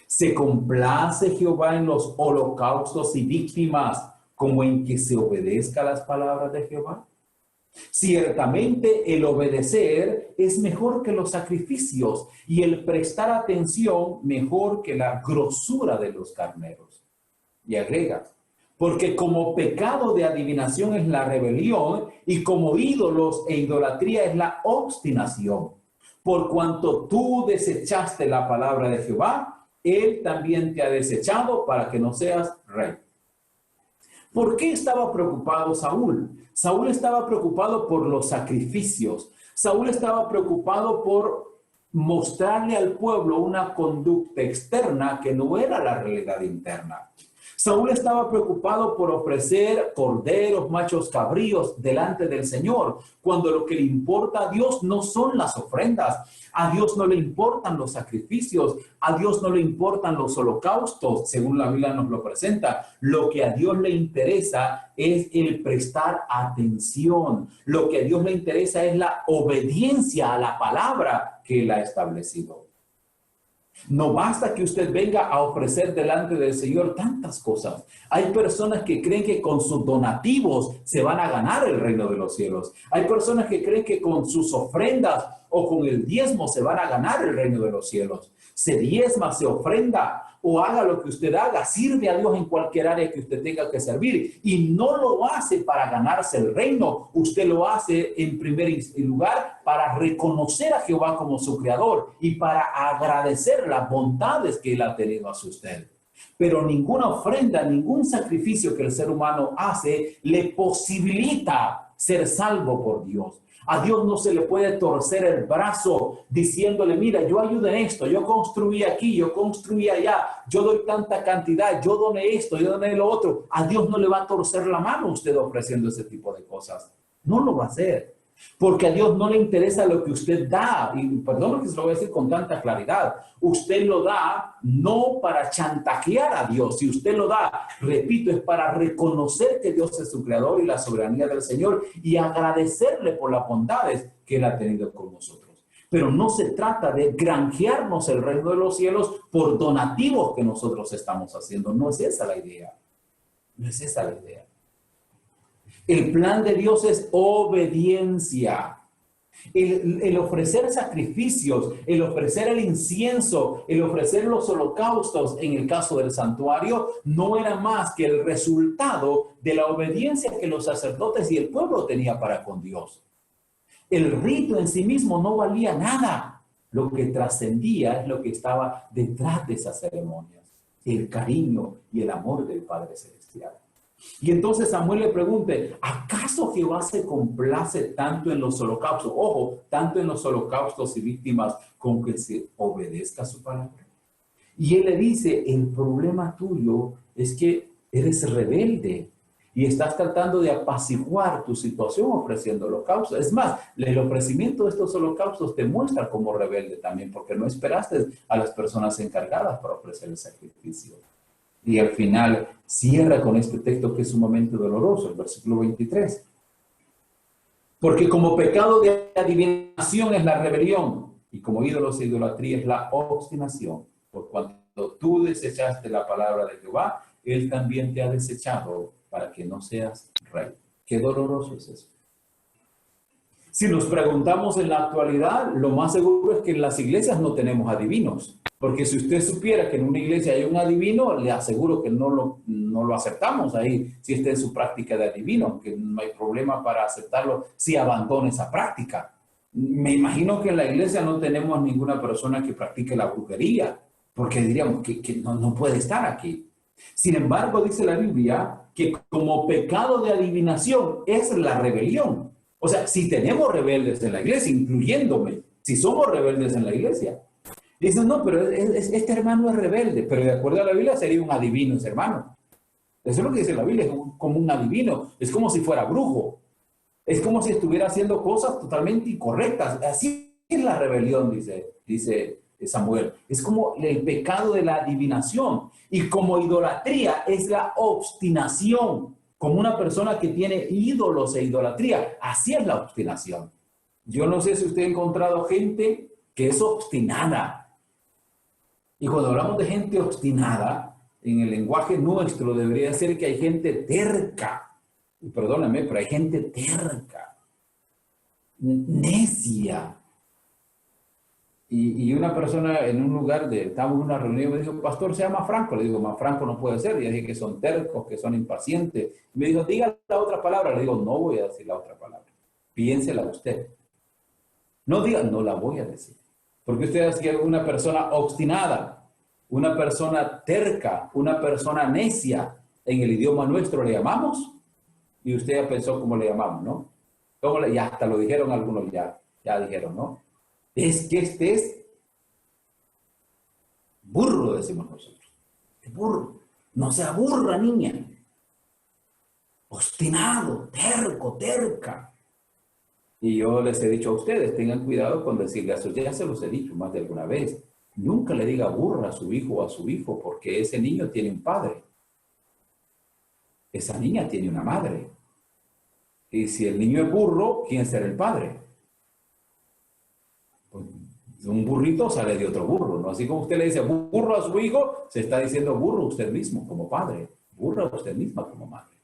¿se complace Jehová en los holocaustos y víctimas como en que se obedezca las palabras de Jehová? Ciertamente el obedecer es mejor que los sacrificios y el prestar atención mejor que la grosura de los carneros. Y agrega, porque como pecado de adivinación es la rebelión y como ídolos e idolatría es la obstinación. Por cuanto tú desechaste la palabra de Jehová, él también te ha desechado para que no seas rey. ¿Por qué estaba preocupado Saúl? Saúl estaba preocupado por los sacrificios. Saúl estaba preocupado por mostrarle al pueblo una conducta externa que no era la realidad interna. Saúl estaba preocupado por ofrecer corderos, machos cabríos delante del Señor, cuando lo que le importa a Dios no son las ofrendas, a Dios no le importan los sacrificios, a Dios no le importan los holocaustos, según la Biblia nos lo presenta. Lo que a Dios le interesa es el prestar atención. Lo que a Dios le interesa es la obediencia a la palabra que Él ha establecido. No basta que usted venga a ofrecer delante del Señor tantas cosas. Hay personas que creen que con sus donativos se van a ganar el reino de los cielos. Hay personas que creen que con sus ofrendas o con el diezmo se van a ganar el reino de los cielos. Se diezma, se ofrenda o haga lo que usted haga, sirve a Dios en cualquier área que usted tenga que servir y no lo hace para ganarse el reino. Usted lo hace en primer lugar para reconocer a Jehová como su creador y para agradecer las bondades que Él ha tenido hacia usted. Pero ninguna ofrenda, ningún sacrificio que el ser humano hace le posibilita ser salvo por Dios. A Dios no se le puede torcer el brazo diciéndole, mira, yo ayudé en esto, yo construí aquí, yo construí allá, yo doy tanta cantidad, yo doné esto, yo doné lo otro. A Dios no le va a torcer la mano usted ofreciendo ese tipo de cosas. No lo va a hacer. Porque a Dios no le interesa lo que usted da. Y perdón que se lo voy a decir con tanta claridad. Usted lo da no para chantajear a Dios. Si usted lo da, repito, es para reconocer que Dios es su creador y la soberanía del Señor y agradecerle por las bondades que Él ha tenido con nosotros. Pero no se trata de granjearnos el reino de los cielos por donativos que nosotros estamos haciendo. No es esa la idea. No es esa la idea. El plan de Dios es obediencia. El ofrecer sacrificios, el ofrecer el incienso, el ofrecer los holocaustos en el caso del santuario, no era más que el resultado de la obediencia que los sacerdotes y el pueblo tenía para con Dios. El rito en sí mismo no valía nada. Lo que trascendía es lo que estaba detrás de esas ceremonias, el cariño y el amor del Padre Celestial. Y entonces Samuel le pregunte, ¿acaso Jehová se complace tanto en los holocaustos? Ojo, tanto en los holocaustos y víctimas con que se obedezca su palabra. Y él le dice, el problema tuyo es que eres rebelde y estás tratando de apaciguar tu situación ofreciendo holocaustos. Es más, el ofrecimiento de estos holocaustos te muestra como rebelde también, porque no esperaste a las personas encargadas para ofrecer el sacrificio. Y al final cierra con este texto que es sumamente doloroso, el versículo 23. Porque como pecado de adivinación es la rebelión, y como ídolos e idolatría es la obstinación. Por cuanto tú desechaste la palabra de Jehová, Él también te ha desechado para que no seas rey. Qué doloroso es eso. Si nos preguntamos en la actualidad, lo más seguro es que en las iglesias no tenemos adivinos. Porque si usted supiera que en una iglesia hay un adivino, le aseguro que no lo aceptamos ahí si está en su práctica de adivino, que no hay problema para aceptarlo si abandona esa práctica. Me imagino que en la iglesia no tenemos ninguna persona que practique la brujería, porque diríamos que no puede estar aquí. Sin embargo, dice la Biblia que como pecado de adivinación es la rebelión. O sea, si tenemos rebeldes en la iglesia, incluyéndome, si somos rebeldes en la iglesia, dicen, no, pero este hermano es rebelde, pero de acuerdo a la Biblia sería un adivino ese hermano. Eso es lo que dice la Biblia, es como un adivino, es como si fuera brujo, es como si estuviera haciendo cosas totalmente incorrectas. Así es la rebelión, dice Samuel. Es como el pecado de la adivinación. Y como idolatría es la obstinación, como una persona que tiene ídolos e idolatría. Así es la obstinación. Yo no sé si usted ha encontrado gente que es obstinada. Y cuando hablamos de gente obstinada, en el lenguaje nuestro debería ser que hay gente terca. Y perdóname, pero hay gente terca, necia. Y una persona en un lugar, estaba en una reunión, me dijo, pastor, se llama Franco. Le digo, más Franco no puede ser. Y dije que son tercos, que son impacientes. Me dijo, diga la otra palabra. Le digo, no voy a decir la otra palabra. Piénsela usted. No diga, no la voy a decir. Porque usted es una persona obstinada, una persona terca, una persona necia. En el idioma nuestro le llamamos. Y usted ya pensó cómo le llamamos, ¿no? Y hasta lo dijeron algunos ya dijeron, ¿no? Es que este es burro, decimos nosotros. Es burro. No se aburra, niña. Obstinado, terco, terca. Y yo les he dicho a ustedes, tengan cuidado con decirle a sus, ya se los he dicho más de alguna vez, nunca le diga burra a su hijo o a su hijo, porque ese niño tiene un padre. Esa niña tiene una madre. Y si el niño es burro, ¿quién será el padre? Pues, un burrito sale de otro burro, ¿no? Así como usted le dice burro a su hijo, se está diciendo burro usted mismo como padre, burro a usted misma como madre.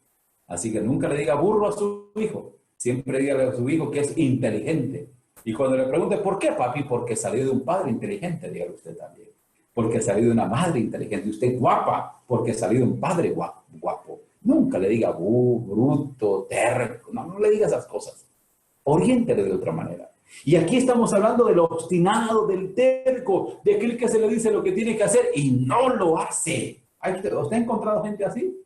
Así que nunca le diga burro a su hijo. Siempre dígale a su hijo que es inteligente. Y cuando le pregunte, ¿por qué, papi? Porque salió de un padre inteligente, dígale usted también. Porque salió de una madre inteligente. Usted guapa, porque salió de un padre guapo. Nunca le diga bruto, terco. No le diga esas cosas. Oriéntele de otra manera. Y aquí estamos hablando del obstinado, del terco, de aquel que se le dice lo que tiene que hacer y no lo hace. ¿Usted ha encontrado gente así?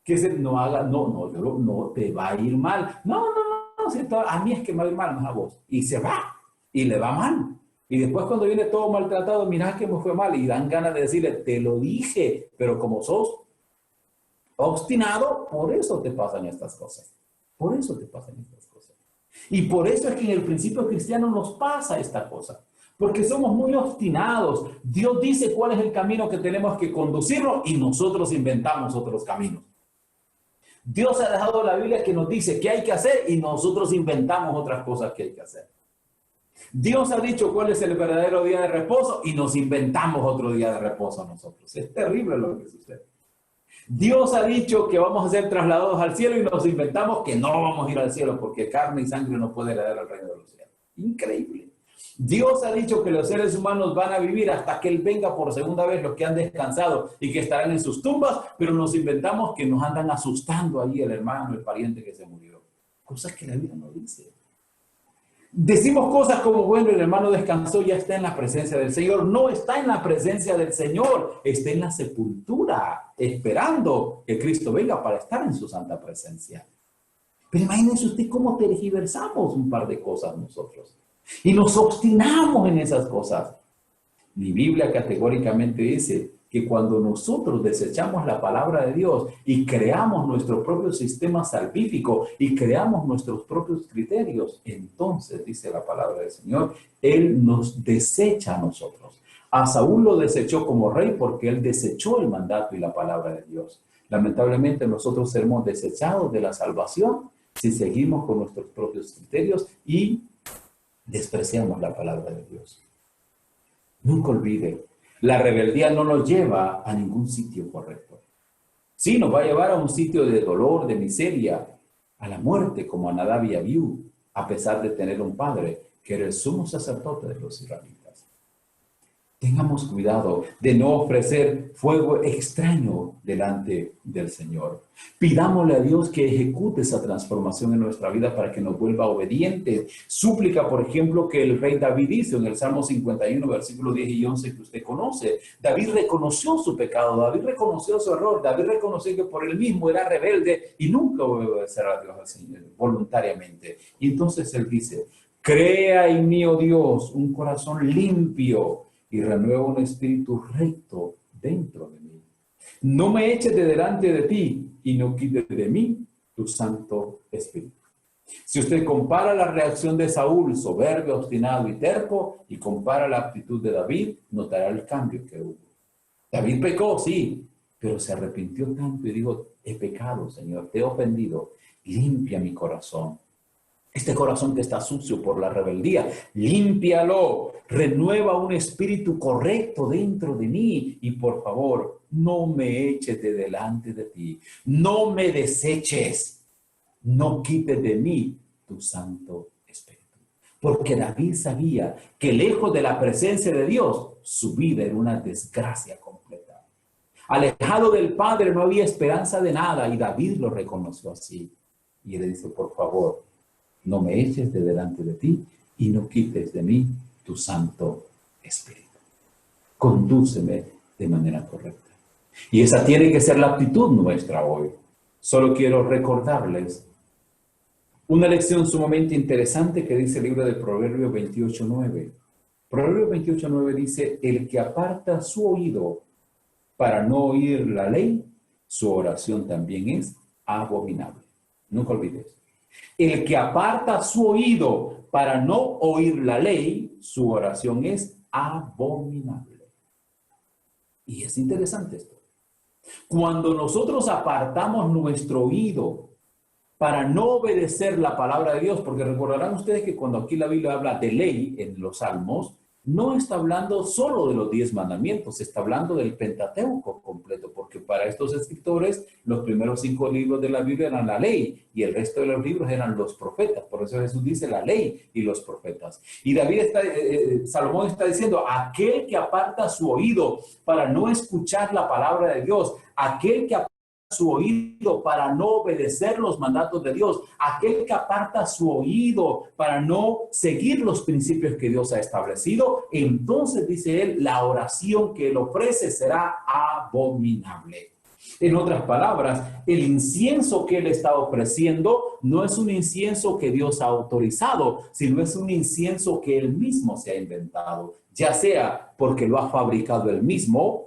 Que no haga, no te va a ir mal. No, a mí es que me va a ir mal, no a vos. Y se va, y le va mal. Y después cuando viene todo maltratado, mirá que me fue mal, y dan ganas de decirle, te lo dije, pero como sos obstinado, por eso te pasan estas cosas. Por eso te pasan estas cosas. Y por eso es que en el principio cristiano nos pasa esta cosa. Porque somos muy obstinados. Dios dice cuál es el camino que tenemos que conducirlo y nosotros inventamos otros caminos. Dios ha dejado la Biblia que nos dice qué hay que hacer y nosotros inventamos otras cosas que hay que hacer. Dios ha dicho cuál es el verdadero día de reposo y nos inventamos otro día de reposo nosotros. Es terrible lo que sucede. Dios ha dicho que vamos a ser trasladados al cielo y nos inventamos que no vamos a ir al cielo porque carne y sangre no puede heredar al reino de los cielos. Increíble. Dios ha dicho que los seres humanos van a vivir hasta que Él venga por segunda vez, los que han descansado y que estarán en sus tumbas, pero nos inventamos que nos andan asustando ahí el hermano, el pariente que se murió. Cosas que la Biblia no dice. Decimos cosas como, bueno, el hermano descansó, ya está en la presencia del Señor. No está en la presencia del Señor, está en la sepultura, esperando que Cristo venga para estar en su santa presencia. Pero imagínense usted cómo tergiversamos un par de cosas nosotros. Y nos obstinamos en esas cosas. Mi Biblia categóricamente dice que cuando nosotros desechamos la palabra de Dios y creamos nuestro propio sistema salvífico y creamos nuestros propios criterios, entonces, dice la palabra del Señor, Él nos desecha a nosotros. A Saúl lo desechó como rey porque él desechó el mandato y la palabra de Dios. Lamentablemente nosotros seremos desechados de la salvación si seguimos con nuestros propios criterios y despreciamos la palabra de Dios. Nunca olvide, la rebeldía no nos lleva a ningún sitio correcto. Sí, nos va a llevar a un sitio de dolor, de miseria, a la muerte, como a Nadab y Abiú, a pesar de tener un padre que era el sumo sacerdote de los israelitas. Tengamos cuidado de no ofrecer fuego extraño delante del Señor. Pidámosle a Dios que ejecute esa transformación en nuestra vida para que nos vuelva obedientes. Súplica, por ejemplo, que el rey David hizo en el Salmo 51, versículos 10 y 11 que usted conoce. David reconoció su pecado, David reconoció su error, David reconoció que por él mismo era rebelde y nunca obedecerá a Dios al Señor voluntariamente. Y entonces él dice, crea en mí, oh Dios, un corazón limpio y renueva un espíritu recto dentro de mí. No me eches de delante de ti y no quites de mí tu Santo Espíritu. Si usted compara la reacción de Saúl, soberbio, obstinado y terco, y compara la actitud de David, notará el cambio que hubo. David pecó, sí, pero se arrepintió tanto y dijo, he pecado, Señor, te he ofendido, limpia mi corazón. Este corazón que está sucio por la rebeldía, límpialo, renueva un espíritu correcto dentro de mí y por favor, no me eches de delante de ti, no me deseches, no quites de mí tu Santo Espíritu. Porque David sabía que lejos de la presencia de Dios, su vida era una desgracia completa. Alejado del Padre no había esperanza de nada y David lo reconoció así. Y él dice, por favor, no me eches de delante de ti y no quites de mí tu Santo Espíritu. Condúceme de manera correcta. Y esa tiene que ser la actitud nuestra hoy. Solo quiero recordarles una lección sumamente interesante que dice el libro de Proverbios 28:9. Proverbios 28:9 dice, el que aparta su oído para no oír la ley, su oración también es abominable. Nunca olvides. El que aparta su oído para no oír la ley, su oración es abominable. Y es interesante esto. Cuando nosotros apartamos nuestro oído para no obedecer la palabra de Dios, porque recordarán ustedes que cuando aquí la Biblia habla de ley en los Salmos, no está hablando solo de los 10 mandamientos, está hablando del Pentateuco completo, porque para estos escritores los primeros 5 libros de la Biblia eran la ley y el resto de los libros eran los profetas. Por eso Jesús dice la ley y los profetas. Y Salomón está diciendo, aquel que aparta su oído para no escuchar la palabra de Dios, aquel que aparta su oído para no obedecer los mandatos de Dios, aquel que aparta su oído para no seguir los principios que Dios ha establecido, entonces dice él, la oración que él ofrece será abominable. En otras palabras, el incienso que él está ofreciendo no es un incienso que Dios ha autorizado, sino es un incienso que él mismo se ha inventado, ya sea porque lo ha fabricado él mismo,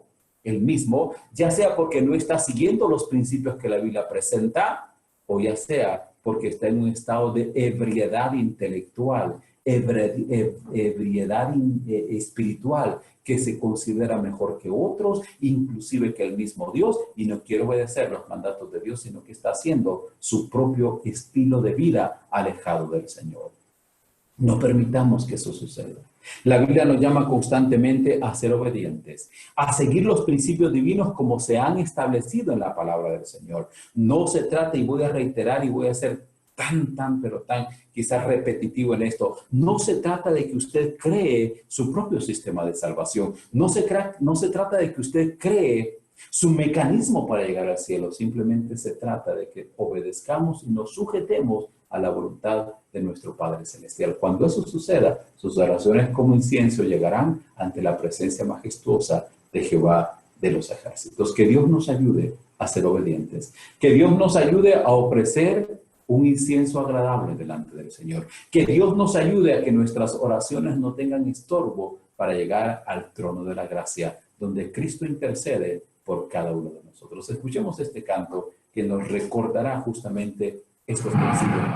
ya sea porque no está siguiendo los principios que la Biblia presenta, o ya sea porque está en un estado de ebriedad intelectual, ebriedad espiritual, que se considera mejor que otros, inclusive que el mismo Dios, y no quiere obedecer los mandatos de Dios, sino que está haciendo su propio estilo de vida alejado del Señor. No permitamos que eso suceda. La Biblia nos llama constantemente a ser obedientes, a seguir los principios divinos como se han establecido en la palabra del Señor. No se trata, y voy a reiterar y voy a ser pero tan quizás repetitivo en esto, no se trata de que usted cree su propio sistema de salvación. No se trata de que usted cree su mecanismo para llegar al cielo. Simplemente se trata de que obedezcamos y nos sujetemos a la voluntad de nuestro Padre Celestial. Cuando eso suceda, sus oraciones como incienso llegarán ante la presencia majestuosa de Jehová de los ejércitos. Que Dios nos ayude a ser obedientes. Que Dios nos ayude a ofrecer un incienso agradable delante del Señor. Que Dios nos ayude a que nuestras oraciones no tengan estorbo para llegar al trono de la gracia, donde Cristo intercede por cada uno de nosotros. Escuchemos este canto que nos recordará justamente estos principios.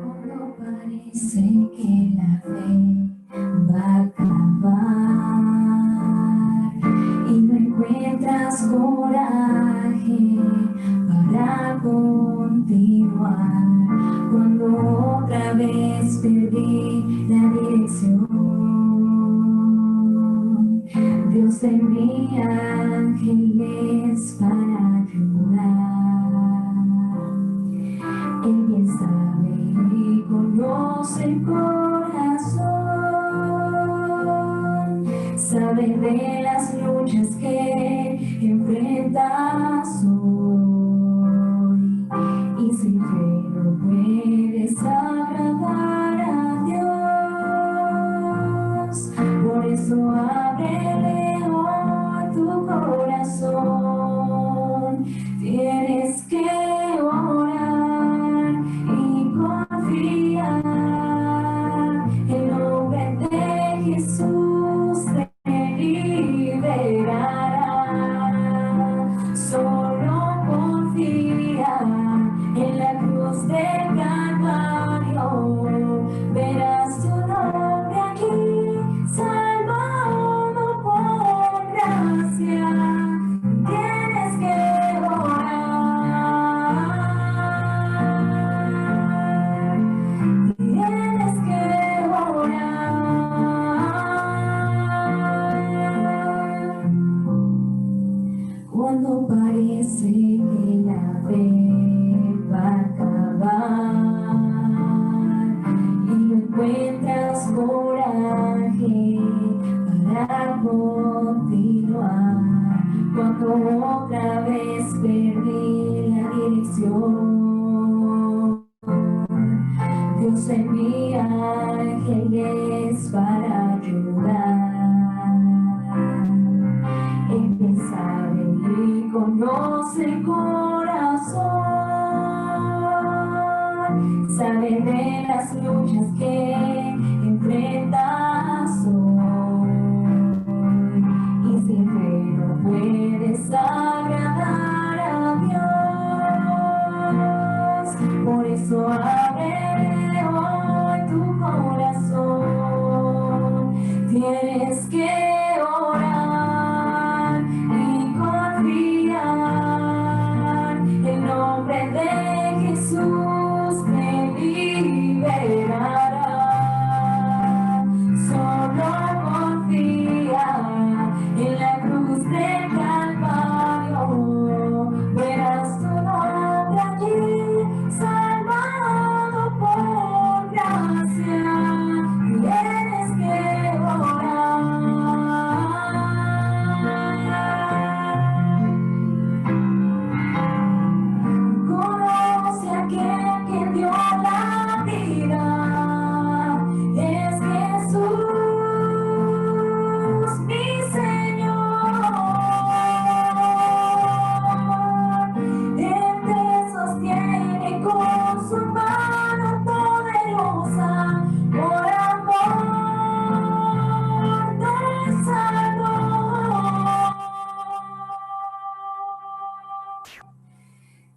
Cuando parece que la fe va a acabar y no encuentras coraje para continuar, cuando otra vez perdí la dirección, Dios te envía ángeles para ayudar. Él bien sabe y conoce el corazón, sabe de las luchas que enfrentas hoy, y sin fe no puedes agradar a Dios. Por eso ábrele hoy tu corazón, tienes que orar y confiar. El nombre de Jesús te liberará. Solo confía en la cruz del Calvario, verás tu nombre aquí, salvado por gracia. Tienes que orar, tienes que orar. Cuando parece que la fe va a acabar y no encuentras coraje para continuar, cuando otra vez perdí la dirección, Dios envía ángeles para ayudar. Él bien sabe y conoce el corazón, sabe de las luchas que enfrentas hoy, y sin fe no puedes agradar a Dios. Por eso abre hoy tu corazón, tienes que orar y confiar. El nombre de Jesús te liberará. Solo confía en la cruz del Calvario, verás tu nombre allí, salvado por gracia. Tienes que orar. Conoce a aquel que dio la vida, es Jesús, mi Señor. Él te sostiene con su mano poderosa, por amor te salvó.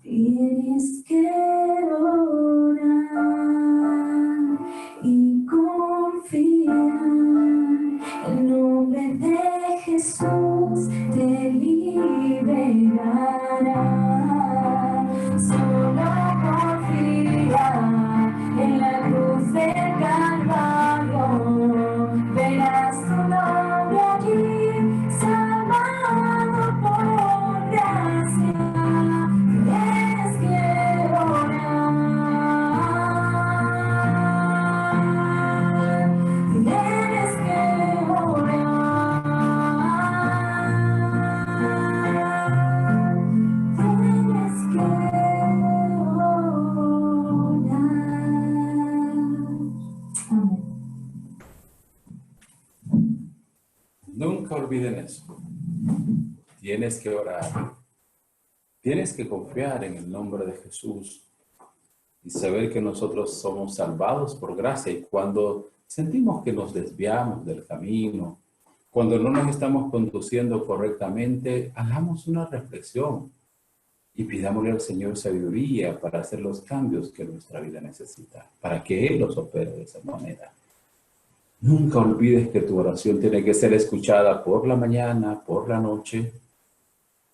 Tienes que orar y confiar. El nombre de Jesús te liberará. Solo confía en la cruz del Calvario, verás tu nombre allí, salvado por gracia. Tienes que orar. Tienes que orar. Tienes que orar. Amén. Nunca olviden eso. Tienes que orar. Tienes que confiar en el nombre de Jesús y saber que nosotros somos salvados por gracia. Y cuando sentimos que nos desviamos del camino, cuando no nos estamos conduciendo correctamente, hagamos una reflexión y pidámosle al Señor sabiduría para hacer los cambios que nuestra vida necesita, para que Él los opere de esa manera. Nunca olvides que tu oración tiene que ser escuchada por la mañana, por la noche,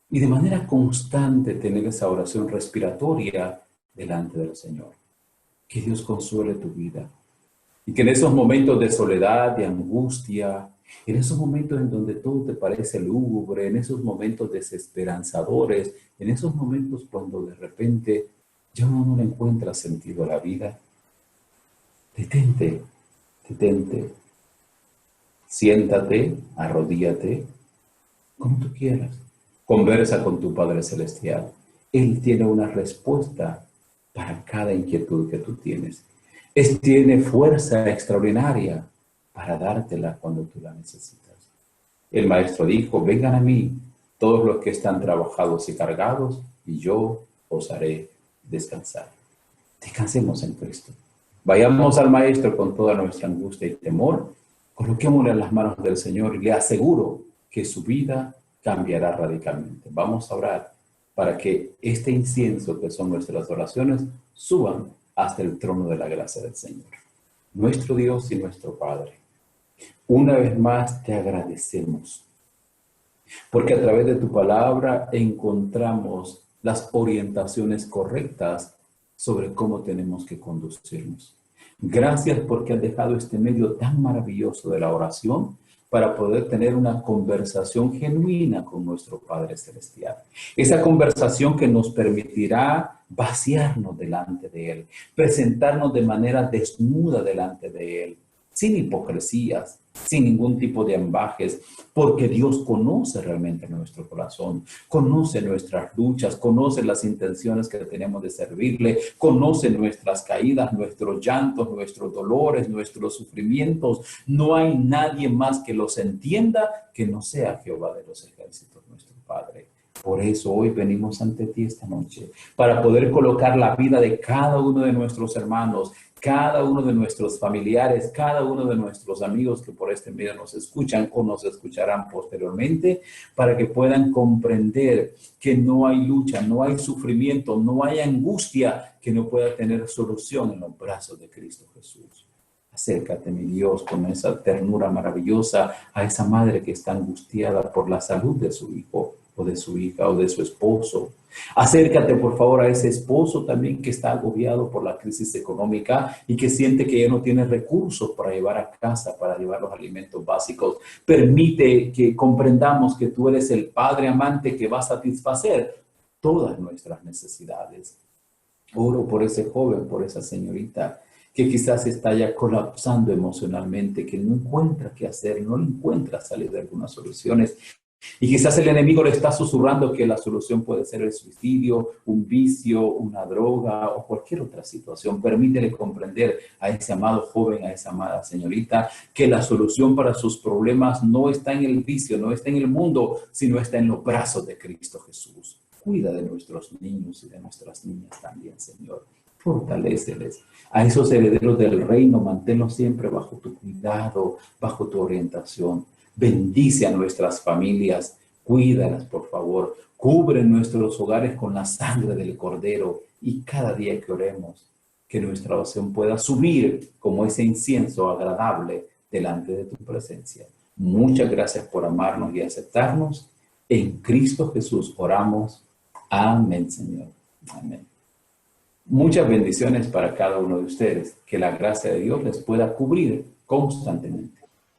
y de manera constante tener esa oración respiratoria delante del Señor. Que Dios consuele tu vida. Y que en esos momentos de soledad, de angustia, en esos momentos en donde todo te parece lúgubre, en esos momentos desesperanzadores, en esos momentos cuando de repente ya uno no le encuentra sentido a la vida, detente. Siéntate, arrodíllate, como tú quieras. Conversa con tu Padre Celestial. Él tiene una respuesta para cada inquietud que tú tienes. Él tiene fuerza extraordinaria para dártela cuando tú la necesitas. El Maestro dijo, vengan a mí todos los que están trabajados y cargados, y yo os haré descansar. Descansemos en Cristo. Vayamos al Maestro con toda nuestra angustia y temor, coloquémosle en las manos del Señor y le aseguro que su vida cambiará radicalmente. Vamos a orar para que este incienso que son nuestras oraciones suban hasta el trono de la gracia del Señor. Nuestro Dios y nuestro Padre, una vez más te agradecemos porque a través de tu palabra encontramos las orientaciones correctas sobre cómo tenemos que conducirnos. Gracias porque has dejado este medio tan maravilloso de la oración para poder tener una conversación genuina con nuestro Padre Celestial. Esa conversación que nos permitirá vaciarnos delante de Él, presentarnos de manera desnuda delante de Él, sin hipocresías, sin ningún tipo de ambajes, porque Dios conoce realmente nuestro corazón, conoce nuestras luchas, conoce las intenciones que tenemos de servirle, conoce nuestras caídas, nuestros llantos, nuestros dolores, nuestros sufrimientos. No hay nadie más que los entienda que no sea Jehová de los ejércitos, nuestro Padre. Por eso hoy venimos ante ti esta noche, para poder colocar la vida de cada uno de nuestros hermanos, cada uno de nuestros familiares, cada uno de nuestros amigos que por este medio nos escuchan o nos escucharán posteriormente, para que puedan comprender que no hay lucha, no hay sufrimiento, no hay angustia que no pueda tener solución en los brazos de Cristo Jesús. Acércate, mi Dios, con esa ternura maravillosa a esa madre que está angustiada por la salud de su hijo o de su hija o de su esposo. Acércate, por favor, a ese esposo también que está agobiado por la crisis económica y que siente que ya no tiene recursos para llevar a casa, para llevar los alimentos básicos. Permite que comprendamos que tú eres el Padre amante que va a satisfacer todas nuestras necesidades. Oro por ese joven, por esa señorita que quizás está ya colapsando emocionalmente, que no encuentra qué hacer, no encuentra salir de algunas soluciones. Y quizás el enemigo le está susurrando que la solución puede ser el suicidio, un vicio, una droga o cualquier otra situación. Permítele comprender a ese amado joven, a esa amada señorita, que la solución para sus problemas no está en el vicio, no está en el mundo, sino está en los brazos de Cristo Jesús. Cuida de nuestros niños y de nuestras niñas también, Señor. Fortaléceles. A esos herederos del reino, manténlos siempre bajo tu cuidado, bajo tu orientación. Bendice a nuestras familias, cuídalas, por favor. Cubre nuestros hogares con la sangre del Cordero y cada día que oremos, que nuestra oración pueda subir como ese incienso agradable delante de tu presencia. Muchas gracias por amarnos y aceptarnos. En Cristo Jesús oramos. Amén, Señor. Amén. Muchas bendiciones para cada uno de ustedes. Que la gracia de Dios les pueda cubrir constantemente.